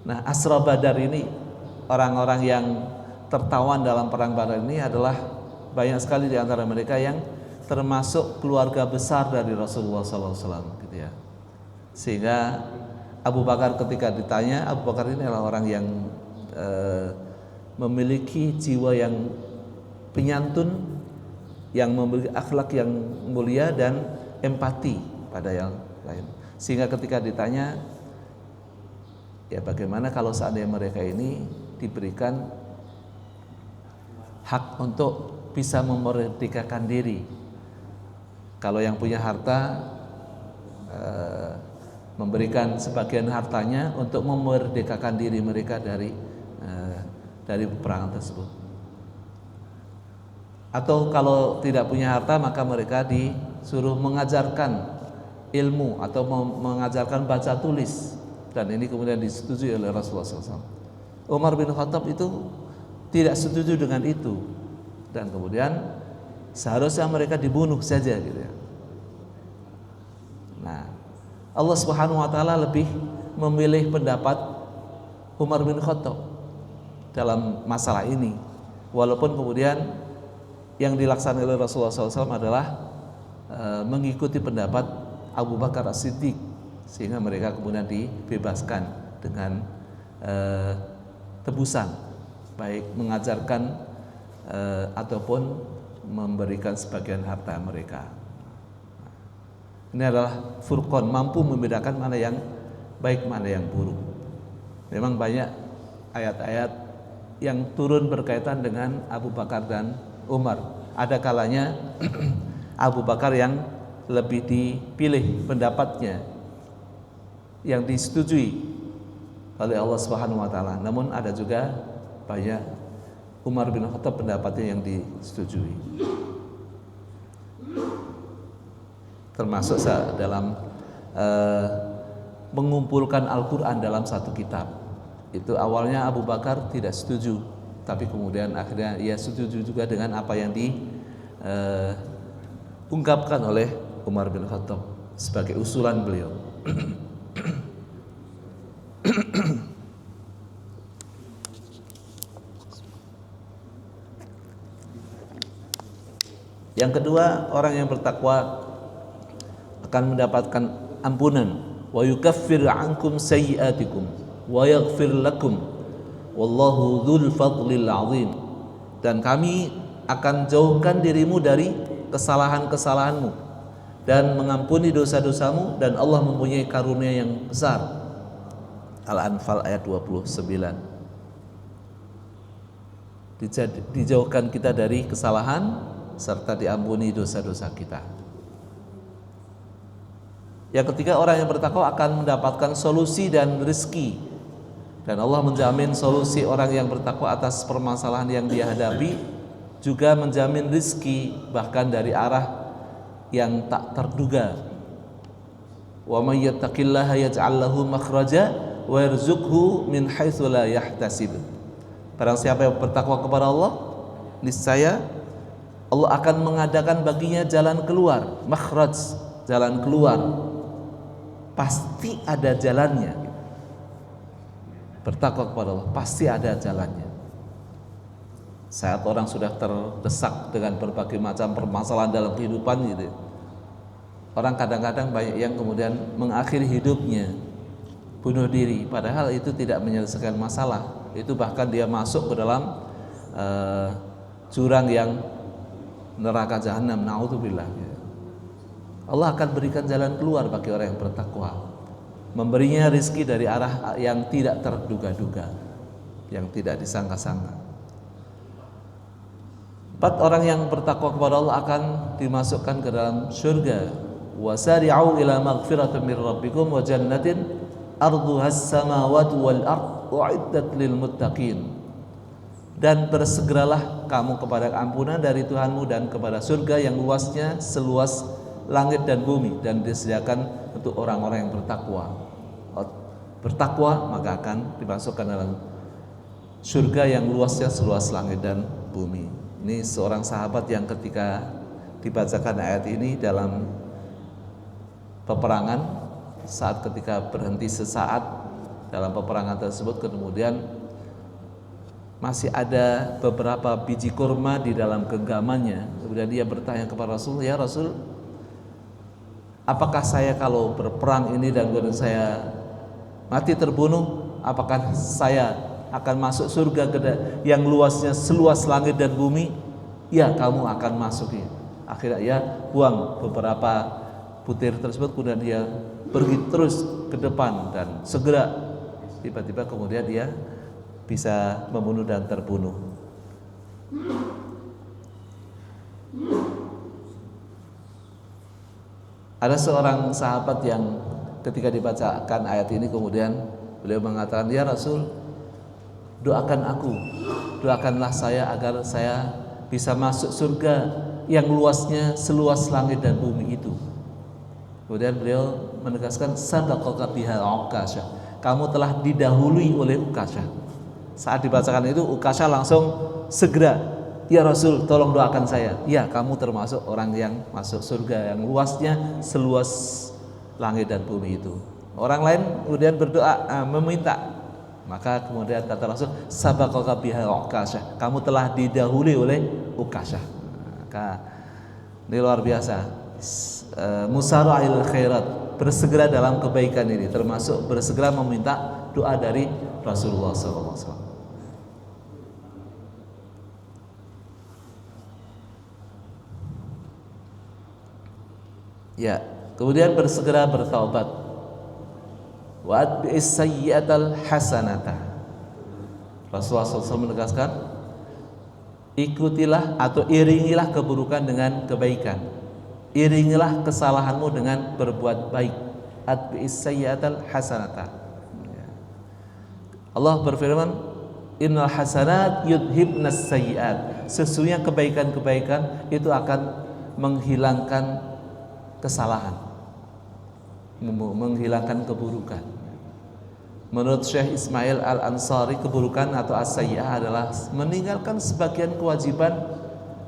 Nah, Asra Badar ini, orang-orang yang tertawan dalam perang Badar ini adalah banyak sekali di antara mereka yang termasuk keluarga besar dari Rasulullah SAW, gitu ya. Sehingga Abu Bakar ketika ditanya, Abu Bakar ini adalah orang yang memiliki jiwa yang penyantun, yang memiliki akhlak yang mulia dan empati pada yang lain. Sehingga ketika ditanya, ya bagaimana kalau seandainya mereka ini diberikan hak untuk bisa memerdekakan diri. Kalau yang punya harta memberikan sebagian hartanya untuk memerdekakan diri mereka dari peperangan tersebut. Atau kalau tidak punya harta maka mereka disuruh mengajarkan ilmu atau mengajarkan baca tulis, dan ini kemudian disetujui oleh Rasulullah SAW. Umar bin Khattab itu tidak setuju dengan itu, dan kemudian seharusnya mereka dibunuh saja gitu ya. Nah, Allah Subhanahu wa taala lebih memilih pendapat Umar bin Khattab dalam masalah ini, walaupun kemudian yang dilaksanakan oleh Rasulullah SAW adalah mengikuti pendapat Abu Bakar As-Siddiq, sehingga mereka kemudian dibebaskan dengan tebusan, baik mengajarkan ataupun memberikan sebagian harta mereka. Ini adalah furqan, mampu membedakan mana yang baik, mana yang buruk. Memang banyak ayat-ayat yang turun berkaitan dengan Abu Bakar dan Umar. Ada kalanya Abu Bakar yang lebih dipilih pendapatnya, yang disetujui oleh Allah Subhanahu wa taala. Namun ada juga banyak Umar bin Khattab pendapatnya yang disetujui. Termasuk dalam mengumpulkan Al-Quran dalam satu kitab. Itu awalnya Abu Bakar tidak setuju, tapi kemudian akhirnya ia setuju juga dengan apa yang diungkapkan oleh Umar bin Khattab sebagai usulan beliau. Yang kedua, orang yang bertakwa akan mendapatkan ampunan, wa yukaffir ankum sayyi'atikum wa yaghfir lakum wallahu dzul fadlil azim, dan kami akan jauhkan dirimu dari kesalahan-kesalahanmu dan mengampuni dosa-dosamu, dan Allah mempunyai karunia yang besar. Al-Anfal ayat 29. Dijauhkan kita dari kesalahan serta diampuni dosa-dosa kita. Yang ketiga, orang yang bertakwa akan mendapatkan solusi dan rezeki, dan Allah menjamin solusi orang yang bertakwa atas permasalahan yang dia hadapi, juga menjamin rezeki bahkan dari arah yang tak terduga. Wa may yattaqillaha yaj'al lahu makhraja wa yarzuqhu min haitsu la yahtasib. Barang siapa yang bertakwa kepada Allah, niscaya Allah akan mengadakan baginya jalan keluar, makhraj, jalan keluar. Pasti ada jalannya. Bertakwa kepada Allah pasti ada jalannya. Saat orang sudah terdesak dengan berbagai macam permasalahan dalam kehidupan gitu, orang kadang-kadang banyak yang kemudian mengakhiri hidupnya bunuh diri, padahal itu tidak menyelesaikan masalah. Itu bahkan dia masuk ke dalam jurang yang neraka jahanam, naudzubillah. Allah akan berikan jalan keluar bagi orang yang bertakwa, memberinya rezeki dari arah yang tidak terduga-duga, yang tidak disangka-sangka. 4 orang yang bertakwa kepada Allah akan dimasukkan ke dalam surga. Wasari'u ila maghfiratin min rabbikum wa jannatin arduhas samawati wal ard u'iddat lil muttaqin. Dan bersegeralah kamu kepada ampunan dari Tuhanmu dan kepada surga yang luasnya seluas langit dan bumi, dan disediakan untuk orang-orang yang bertakwa. Bertakwa maka akan dimasukkan dalam surga yang luasnya seluas langit dan bumi. Ini seorang sahabat yang ketika dibacakan ayat ini dalam peperangan, saat ketika berhenti sesaat dalam peperangan tersebut, kemudian masih ada beberapa biji kurma di dalam genggamannya. Kemudian dia bertanya kepada Rasul, ya Rasul, apakah saya kalau berperang ini dan kemudian saya mati terbunuh, apakah saya akan masuk surga yang luasnya seluas langit dan bumi? Ya, kamu akan masuk ya. Akhirnya ya buang beberapa butir tersebut, kemudian dia pergi terus ke depan dan segera tiba-tiba kemudian dia bisa membunuh dan terbunuh. Ada seorang sahabat yang ketika dibacakan ayat ini kemudian beliau mengatakan, "Ya Rasul, doakan aku, doakanlah saya agar saya bisa masuk surga yang luasnya seluas langit dan bumi itu." Kemudian beliau menegaskan, "Sabaqaka biha Uqasyah." Kamu telah didahului oleh Uqasyah. Saat dibacakan itu Uqasyah langsung segera, "Ya Rasul, tolong doakan saya." Ya, kamu termasuk orang yang masuk surga yang luasnya seluas langit dan bumi itu. Orang lain kemudian berdoa, meminta. Maka kemudian kata Rasul, "Sabaqaka biha Uqasyah." Kamu telah didahului oleh Uqasyah. Maka ini luar biasa. Musara'il khairat, bersegera dalam kebaikan ini, termasuk bersegera meminta doa dari Rasulullah SAW. Ya, kemudian bersegera bertaubat. Wa atbi'is sayyi'atal hasanata. Rasulullah SAW menegaskan, ikutilah atau iringilah keburukan dengan kebaikan. Iringilah kesalahanmu dengan berbuat baik. Atbi'is sayyi'atal hasanata. Allah berfirman, "Innal hasanat yudhibnas sayyi'at." Sesungguhnya kebaikan-kebaikan itu akan menghilangkan kesalahan, menghilangkan keburukan. Menurut Syekh Ismail Al-Ansari, keburukan atau as-sayyi'ah adalah meninggalkan sebagian kewajiban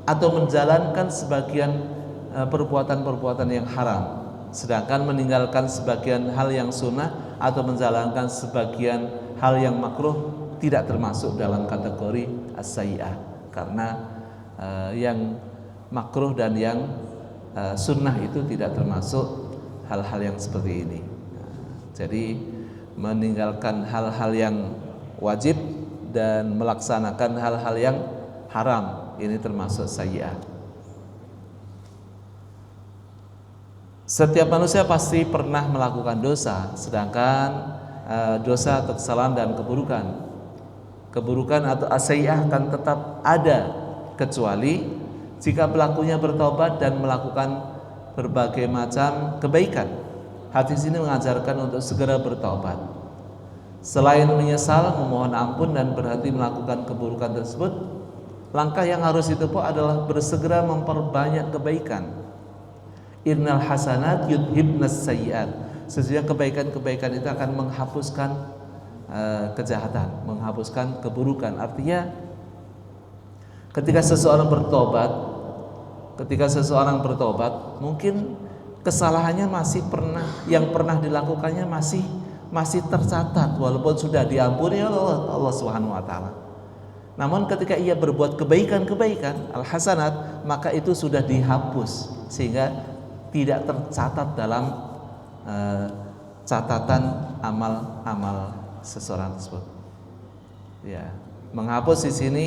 atau menjalankan sebagian perbuatan-perbuatan yang haram, sedangkan meninggalkan sebagian hal yang sunnah atau menjalankan sebagian hal yang makruh tidak termasuk dalam kategori as-sayyi'ah, karena yang makruh dan yang sunnah itu tidak termasuk hal-hal yang seperti ini. Jadi meninggalkan hal-hal yang wajib dan melaksanakan hal-hal yang haram ini termasuk sayyi'ah. Setiap manusia pasti pernah melakukan dosa, sedangkan dosa atau kesalahan dan keburukan atau as-sayyi'ah akan tetap ada, kecuali jika pelakunya bertobat dan melakukan berbagai macam kebaikan. Hadis ini mengajarkan untuk segera bertobat. Selain menyesal, memohon ampun dan berhenti melakukan keburukan tersebut, langkah yang harus ditempuh adalah bersegera memperbanyak kebaikan. Innal hasanat yudhibnas sayyi'at. Sesungguhnya kebaikan-kebaikan itu akan menghapuskan kejahatan, menghapuskan keburukan. Artinya ketika seseorang bertobat, mungkin kesalahannya yang pernah dilakukannya masih tercatat walaupun sudah diampuni oleh Allah Subhanahu wa taala. Namun ketika ia berbuat kebaikan, al-hasanat, maka itu sudah dihapus sehingga tidak tercatat dalam catatan amal-amal seseorang tersebut. Ya, menghapus di sini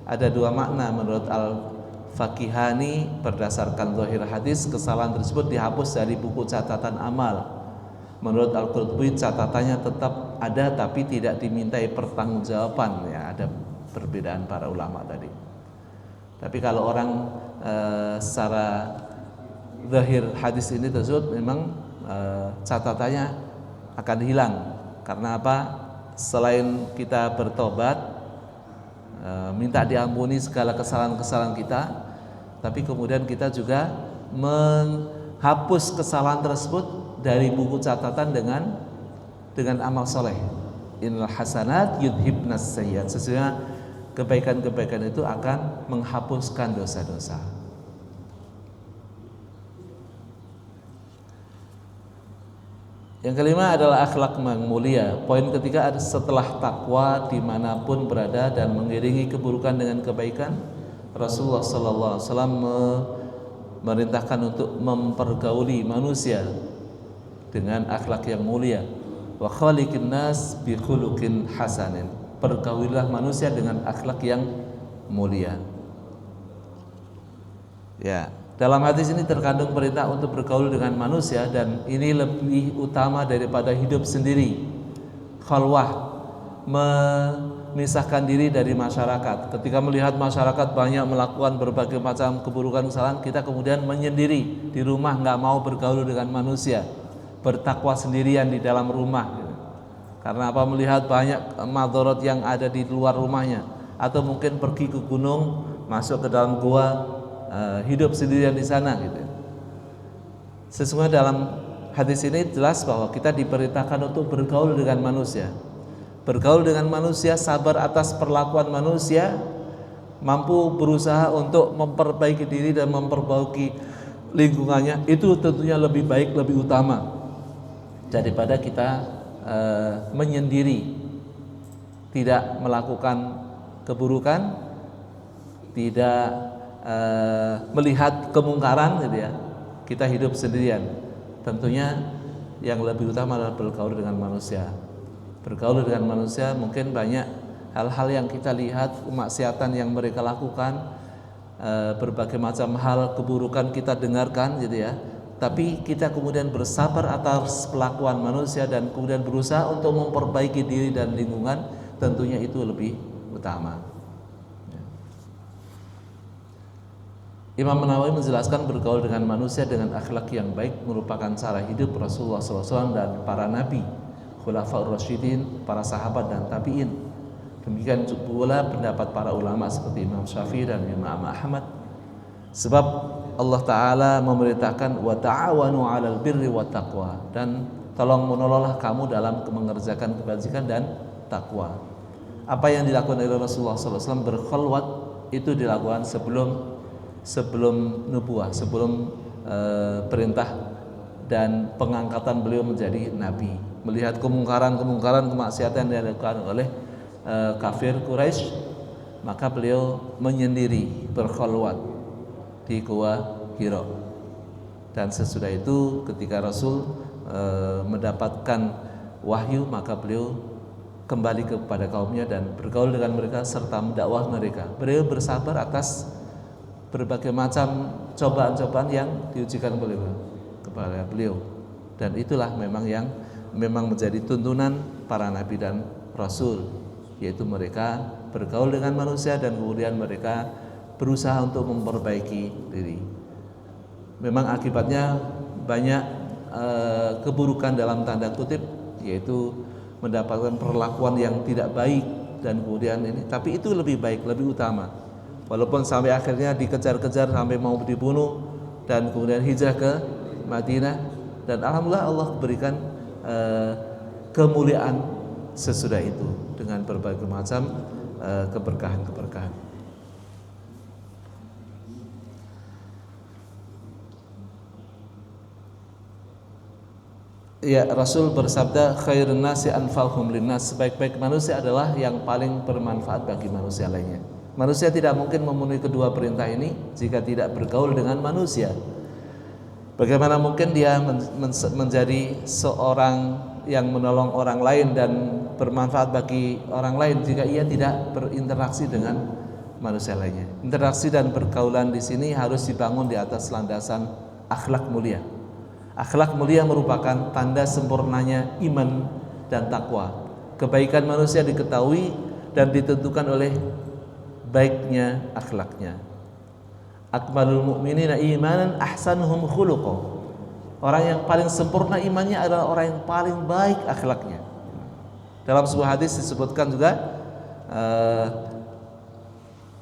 ada dua makna menurut Al-Fakihani. Berdasarkan zahir hadis, kesalahan tersebut dihapus dari buku catatan amal. Menurut Al-Qurtubi, catatannya tetap ada tapi tidak dimintai pertanggungjawaban. Ya, ada perbedaan para ulama tadi. Tapi kalau orang secara zahir hadis ini tersebut memang catatannya akan hilang. Karena apa? Selain kita bertobat, minta diampuni segala kesalahan-kesalahan kita, tapi kemudian kita juga menghapus kesalahan tersebut dari buku catatan dengan amal soleh. Innal hasanat yudhibnas sayyi'at. Sesungguhnya kebaikan-kebaikan itu akan menghapuskan dosa-dosa. Yang kelima adalah akhlak yang mulia. Poin ketiga, setelah takwa dimanapun berada dan mengiringi keburukan dengan kebaikan, Rasulullah SAW memerintahkan untuk mempergauli manusia dengan akhlak yang mulia. Wa khaliqin nas bi khuluqin hasanin. Pergaulilah manusia dengan akhlak yang mulia. Ya. Dalam hadis ini terkandung perintah untuk bergaul dengan manusia, dan ini lebih utama daripada hidup sendiri, khalwah, memisahkan diri dari masyarakat. Ketika melihat masyarakat banyak melakukan berbagai macam keburukan, kesalahan, kita kemudian menyendiri di rumah, nggak mau bergaul dengan manusia, bertakwa sendirian di dalam rumah. Karena apa? Melihat banyak madharat yang ada di luar rumahnya, atau mungkin pergi ke gunung, masuk ke dalam gua, hidup sendirian di sana gitu. Sesungguhnya dalam hadis ini jelas bahwa kita diperintahkan untuk bergaul dengan manusia. Bergaul dengan manusia, sabar atas perlakuan manusia, mampu berusaha untuk memperbaiki diri dan memperbaiki lingkungannya, itu tentunya lebih baik, lebih utama daripada kita menyendiri, tidak melakukan keburukan, tidak melihat kemungkaran gitu ya. Kita hidup sendirian. Tentunya yang lebih utama adalah bergaul dengan manusia. Bergaul dengan manusia, mungkin banyak hal-hal yang kita lihat, kemaksiatan yang mereka lakukan, berbagai macam hal keburukan kita dengarkan gitu ya. Tapi kita kemudian bersabar atas pelakuan manusia dan kemudian berusaha untuk memperbaiki diri dan lingkungan, tentunya itu lebih utama. Imam Nawawi menjelaskan bergaul dengan manusia dengan akhlak yang baik merupakan cara hidup Rasulullah SAW dan para nabi, khulafaur rasyidin, para sahabat dan tabi'in. Demikian pula pendapat para ulama seperti Imam Syafi'i dan Imam Ahmad. Sebab Allah Ta'ala memerintahkan wa ta'awanu 'alal birri wat taqwa, dan tolong menolonglah kamu dalam mengerjakan kebajikan dan takwa. Apa yang dilakukan oleh Rasulullah SAW berkhulwat itu dilakukan sebelum nubuah, sebelum perintah dan pengangkatan beliau menjadi nabi. Melihat kemungkaran, kemaksiatan yang dilakukan oleh kafir Quraisy, maka beliau menyendiri, berkhulwat di Gua Hira. Dan sesudah itu ketika Rasul mendapatkan wahyu, maka beliau kembali kepada kaumnya dan bergaul dengan mereka serta mendakwah mereka. Beliau bersabar atas berbagai macam cobaan-cobaan yang diujikan kepada beliau, dan itulah memang yang menjadi tuntunan para nabi dan rasul, yaitu mereka bergaul dengan manusia dan kemudian mereka berusaha untuk memperbaiki diri. Memang akibatnya banyak keburukan dalam tanda kutip, yaitu mendapatkan perlakuan yang tidak baik dan kemudian ini, tapi itu lebih baik, lebih utama. Walaupun sampai akhirnya dikejar-kejar sampai mau dibunuh dan kemudian hijrah ke Madinah, dan alhamdulillah Allah berikan kemuliaan sesudah itu dengan berbagai macam keberkahan. Ya, Rasul bersabda khairun nasi anfa'uhum linnas, sebaik-baik manusia adalah yang paling bermanfaat bagi manusia lainnya. Manusia tidak mungkin memenuhi kedua perintah ini jika tidak bergaul dengan manusia. Bagaimana mungkin dia menjadi seorang yang menolong orang lain dan bermanfaat bagi orang lain jika ia tidak berinteraksi dengan manusia lainnya. Interaksi dan pergaulan di sini harus dibangun di atas landasan akhlak mulia. Akhlak mulia merupakan tanda sempurnanya iman dan takwa. Kebaikan manusia diketahui dan ditentukan oleh baiknya akhlaknya. Akmalul mu'minina imanan ahsanuhum khuluqa. Orang yang paling sempurna imannya adalah orang yang paling baik akhlaknya. Dalam sebuah hadis disebutkan juga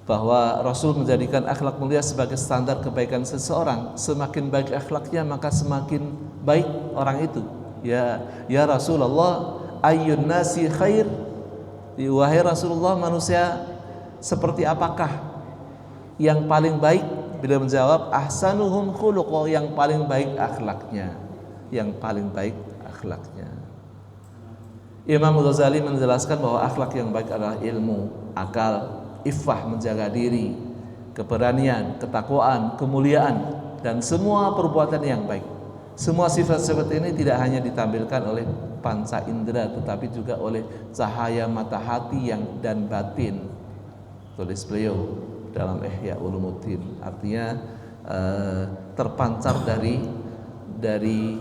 bahwa Rasul menjadikan akhlak mulia sebagai standar kebaikan seseorang. Semakin baik akhlaknya maka semakin baik orang itu. Ya Rasulullah, ayyun nasi khair? Wahai Rasulullah, manusia seperti apakah yang paling baik? Beliau menjawab, ahsanuhum khuluqa, yang paling baik akhlaknya, yang paling baik akhlaknya. Imam Ghazali menjelaskan bahwa akhlak yang baik adalah ilmu, akal, iffah, menjaga diri, keberanian, ketakwaan, kemuliaan, dan semua perbuatan yang baik. Semua sifat-sifat ini tidak hanya ditampilkan oleh panca indera, tetapi juga oleh cahaya mata hati yang dan batin, tulis beliau dalam Ihya Ulumuddin. Artinya terpancar dari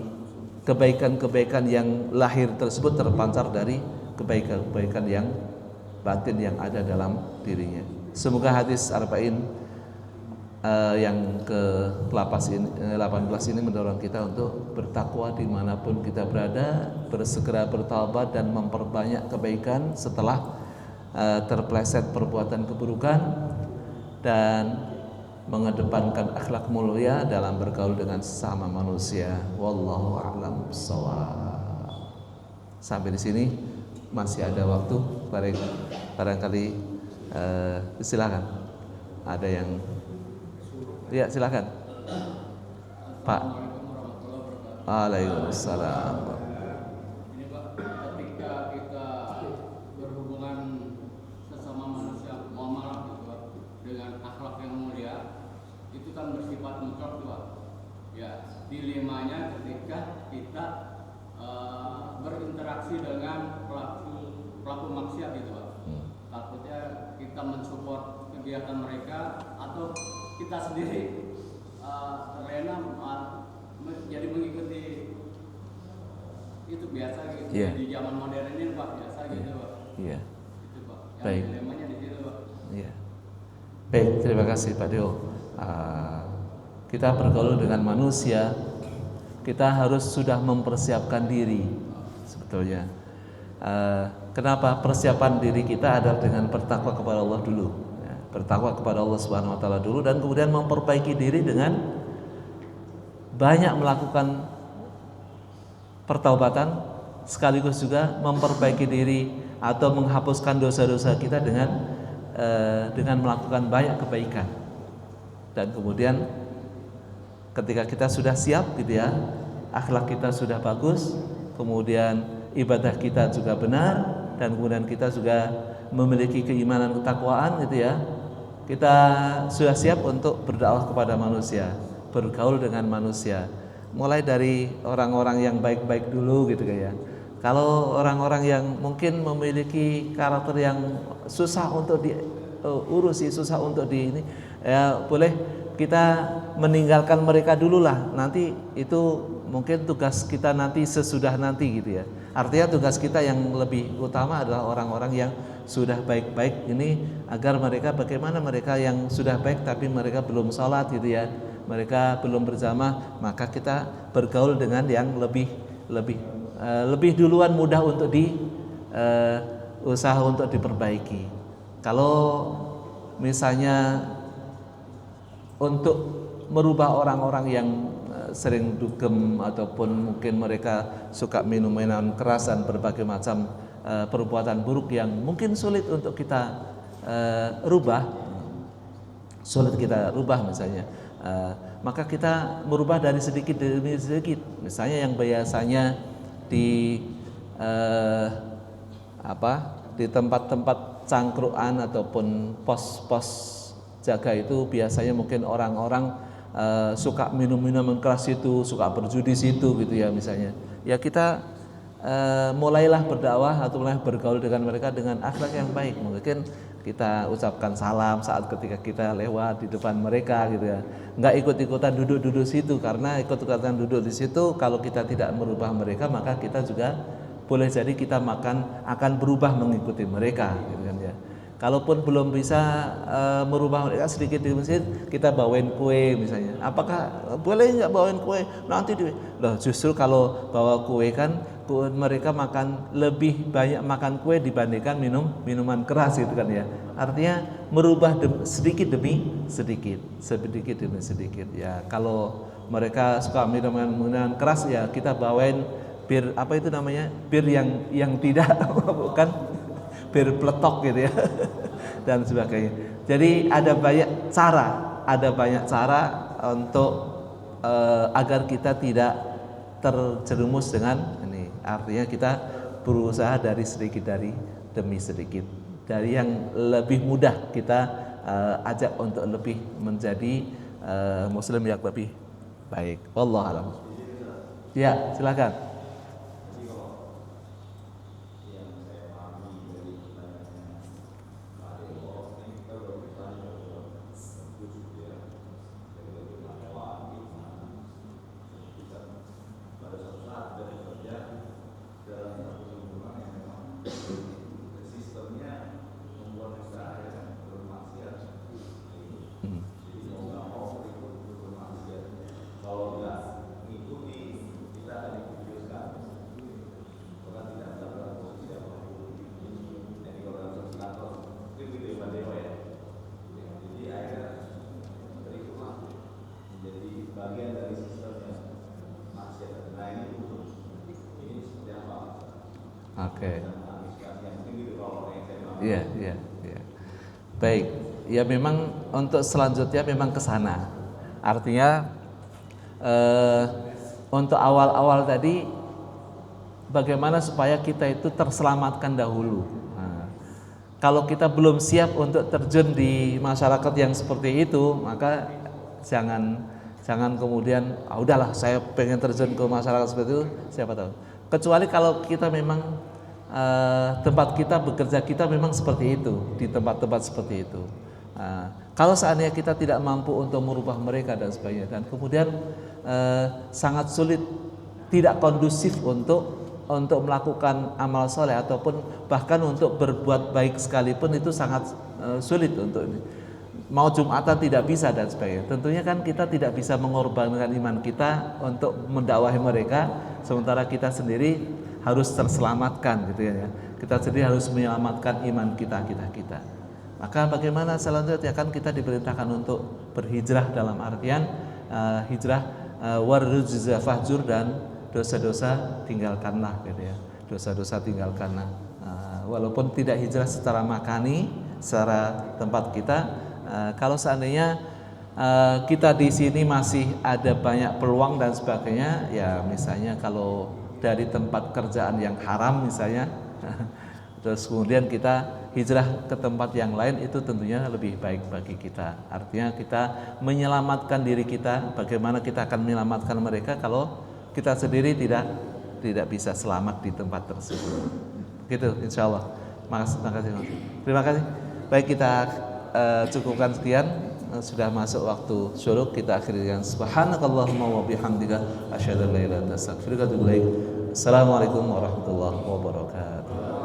kebaikan-kebaikan yang lahir tersebut, terpancar dari kebaikan-kebaikan yang batin yang ada dalam dirinya. Semoga hadis Arba'in yang ke-18 ini mendorong kita untuk bertakwa dimanapun kita berada, bersegera bertaubat dan memperbanyak kebaikan setelah terpeleset perbuatan keburukan, dan mengedepankan akhlak mulia dalam bergaul dengan sesama manusia. Wallahu a'lam bishawab. Sampai di sini masih ada waktu, barangkali silakan. Ada yang ya, silakan Pak. Waalaikumsalam. Ini Pak, ketika kita berhubungan sesama manusia, muamalah gitu Pak, dengan akhlak yang mulia, itu kan bersifat mutlak Pak. Ya, dilemanya ketika kita berinteraksi dengan pelaku maksiat gitu Pak. Takutnya kita mensupport kegiatan mereka atau kita sendiri terlena jadi mengikuti itu biasa gitu. Yeah. Di zaman modern ini Pak, biasa gitu Pak. Iya. Itu Pak. Yang Baik. dilemanya di situ Pak. Iya. Baik, terima kasih Pak Dio. Kita bergaul dengan manusia, kita harus sudah mempersiapkan diri sebetulnya. Kenapa? Persiapan diri kita adalah dengan bertakwa kepada Allah dulu, ya, bertakwa kepada Allah Subhanahu Wa Taala dulu, dan kemudian memperbaiki diri dengan banyak melakukan pertaubatan, sekaligus juga memperbaiki diri atau menghapuskan dosa-dosa kita dengan melakukan banyak kebaikan. Dan kemudian ketika kita sudah siap gitu ya, akhlak kita sudah bagus, kemudian ibadah kita juga benar, dan kemudian kita juga memiliki keimanan ketakwaan gitu ya, kita sudah siap untuk berdakwah kepada manusia, bergaul dengan manusia, mulai dari orang-orang yang baik-baik dulu gitu ya. Kalau orang-orang yang mungkin memiliki karakter yang susah untuk diurusi, susah untuk ini, ya boleh kita meninggalkan mereka dulu lah. Nanti itu mungkin tugas kita nanti sesudah nanti gitu ya. Artinya tugas kita yang lebih utama adalah orang-orang yang sudah baik-baik ini, agar mereka, bagaimana mereka yang sudah baik tapi mereka belum sholat gitu ya, mereka belum berjamaah, maka kita bergaul dengan yang lebih duluan, mudah untuk usaha untuk diperbaiki. Kalau misalnya untuk merubah orang-orang yang sering dugem ataupun mungkin mereka suka minum-minuman keras dan berbagai macam perbuatan buruk yang mungkin sulit untuk kita rubah misalnya, maka kita merubah dari sedikit demi sedikit. Misalnya yang biasanya di tempat-tempat cangkruan ataupun pos-pos jaga itu biasanya mungkin orang-orang suka minum-minuman keras itu, suka berjudi situ gitu ya misalnya. Ya kita mulailah berdakwah atau mulai bergaul dengan mereka dengan akhlak yang baik. Mungkin kita ucapkan salam saat ketika kita lewat di depan mereka gitu ya. Enggak ikut-ikutan duduk-duduk situ, karena ikut-ikutan duduk di situ kalau kita tidak merubah mereka, maka kita juga boleh jadi kita akan berubah mengikuti mereka gitu kan ya. Kalaupun belum bisa merubah mereka sedikit demi sedikit, kita bawain kue misalnya. Apakah boleh nggak bawain kue? Nanti justru kalau bawa kue kan mereka lebih banyak makan kue dibandingkan minuman keras gitu kan ya. Artinya merubah sedikit demi sedikit ya. Kalau mereka suka minuman keras ya kita bawain bir bir yang tidak bukan bir peletok gitu ya dan sebagainya. Jadi ada banyak cara untuk agar kita tidak terjerumus dengan ini. Artinya kita berusaha dari demi sedikit, dari yang lebih mudah kita ajak untuk lebih menjadi muslim yang lebih baik. Wallahu a'lam. Ya, silakan. Oke. Iya, iya, iya. Baik. Ya memang untuk selanjutnya memang ke sana. Artinya untuk awal-awal tadi bagaimana supaya kita itu terselamatkan dahulu. Nah, kalau kita belum siap untuk terjun di masyarakat yang seperti itu, maka jangan kemudian udahlah saya pengen terjun ke masyarakat seperti itu, siapa tahu. Kecuali kalau kita memang tempat kita bekerja kita memang seperti itu, di tempat-tempat seperti itu. Kalau seandainya kita tidak mampu untuk merubah mereka dan sebagainya, dan kemudian sangat sulit, tidak kondusif untuk melakukan amal soleh ataupun bahkan untuk berbuat baik sekalipun itu sangat sulit untuk ini. Mau Jumatan tidak bisa dan sebagainya. Tentunya kan kita tidak bisa mengorbankan iman kita untuk mendakwahi mereka, sementara kita sendiri harus terselamatkan gitu ya. Kita sendiri harus menyelamatkan iman kita. Maka bagaimana selanjutnya, kan kita diperintahkan untuk berhijrah dalam artian hijrah warujza fahjur, dan dosa-dosa tinggalkanlah gitu ya. Dosa-dosa tinggalkanlah. Walaupun tidak hijrah secara makani, secara tempat kita, kalau seandainya kita di sini masih ada banyak peluang dan sebagainya, ya misalnya kalau dari tempat kerjaan yang haram misalnya, terus kemudian kita hijrah ke tempat yang lain, itu tentunya lebih baik bagi kita. Artinya kita menyelamatkan diri kita. Bagaimana kita akan menyelamatkan mereka kalau kita sendiri tidak bisa selamat di tempat tersebut. Gitu, insya Allah. Makasih. Terima kasih. Baik, kita cukupkan sekian. Sudah masuk waktu syuruk, kita akhiri dengan subhanakallahumma wa bihamdika asyhadu an la ilaha illa anta astaghfiruka wa atubu ilaik. Assalamualaikum warahmatullahi wabarakatuh.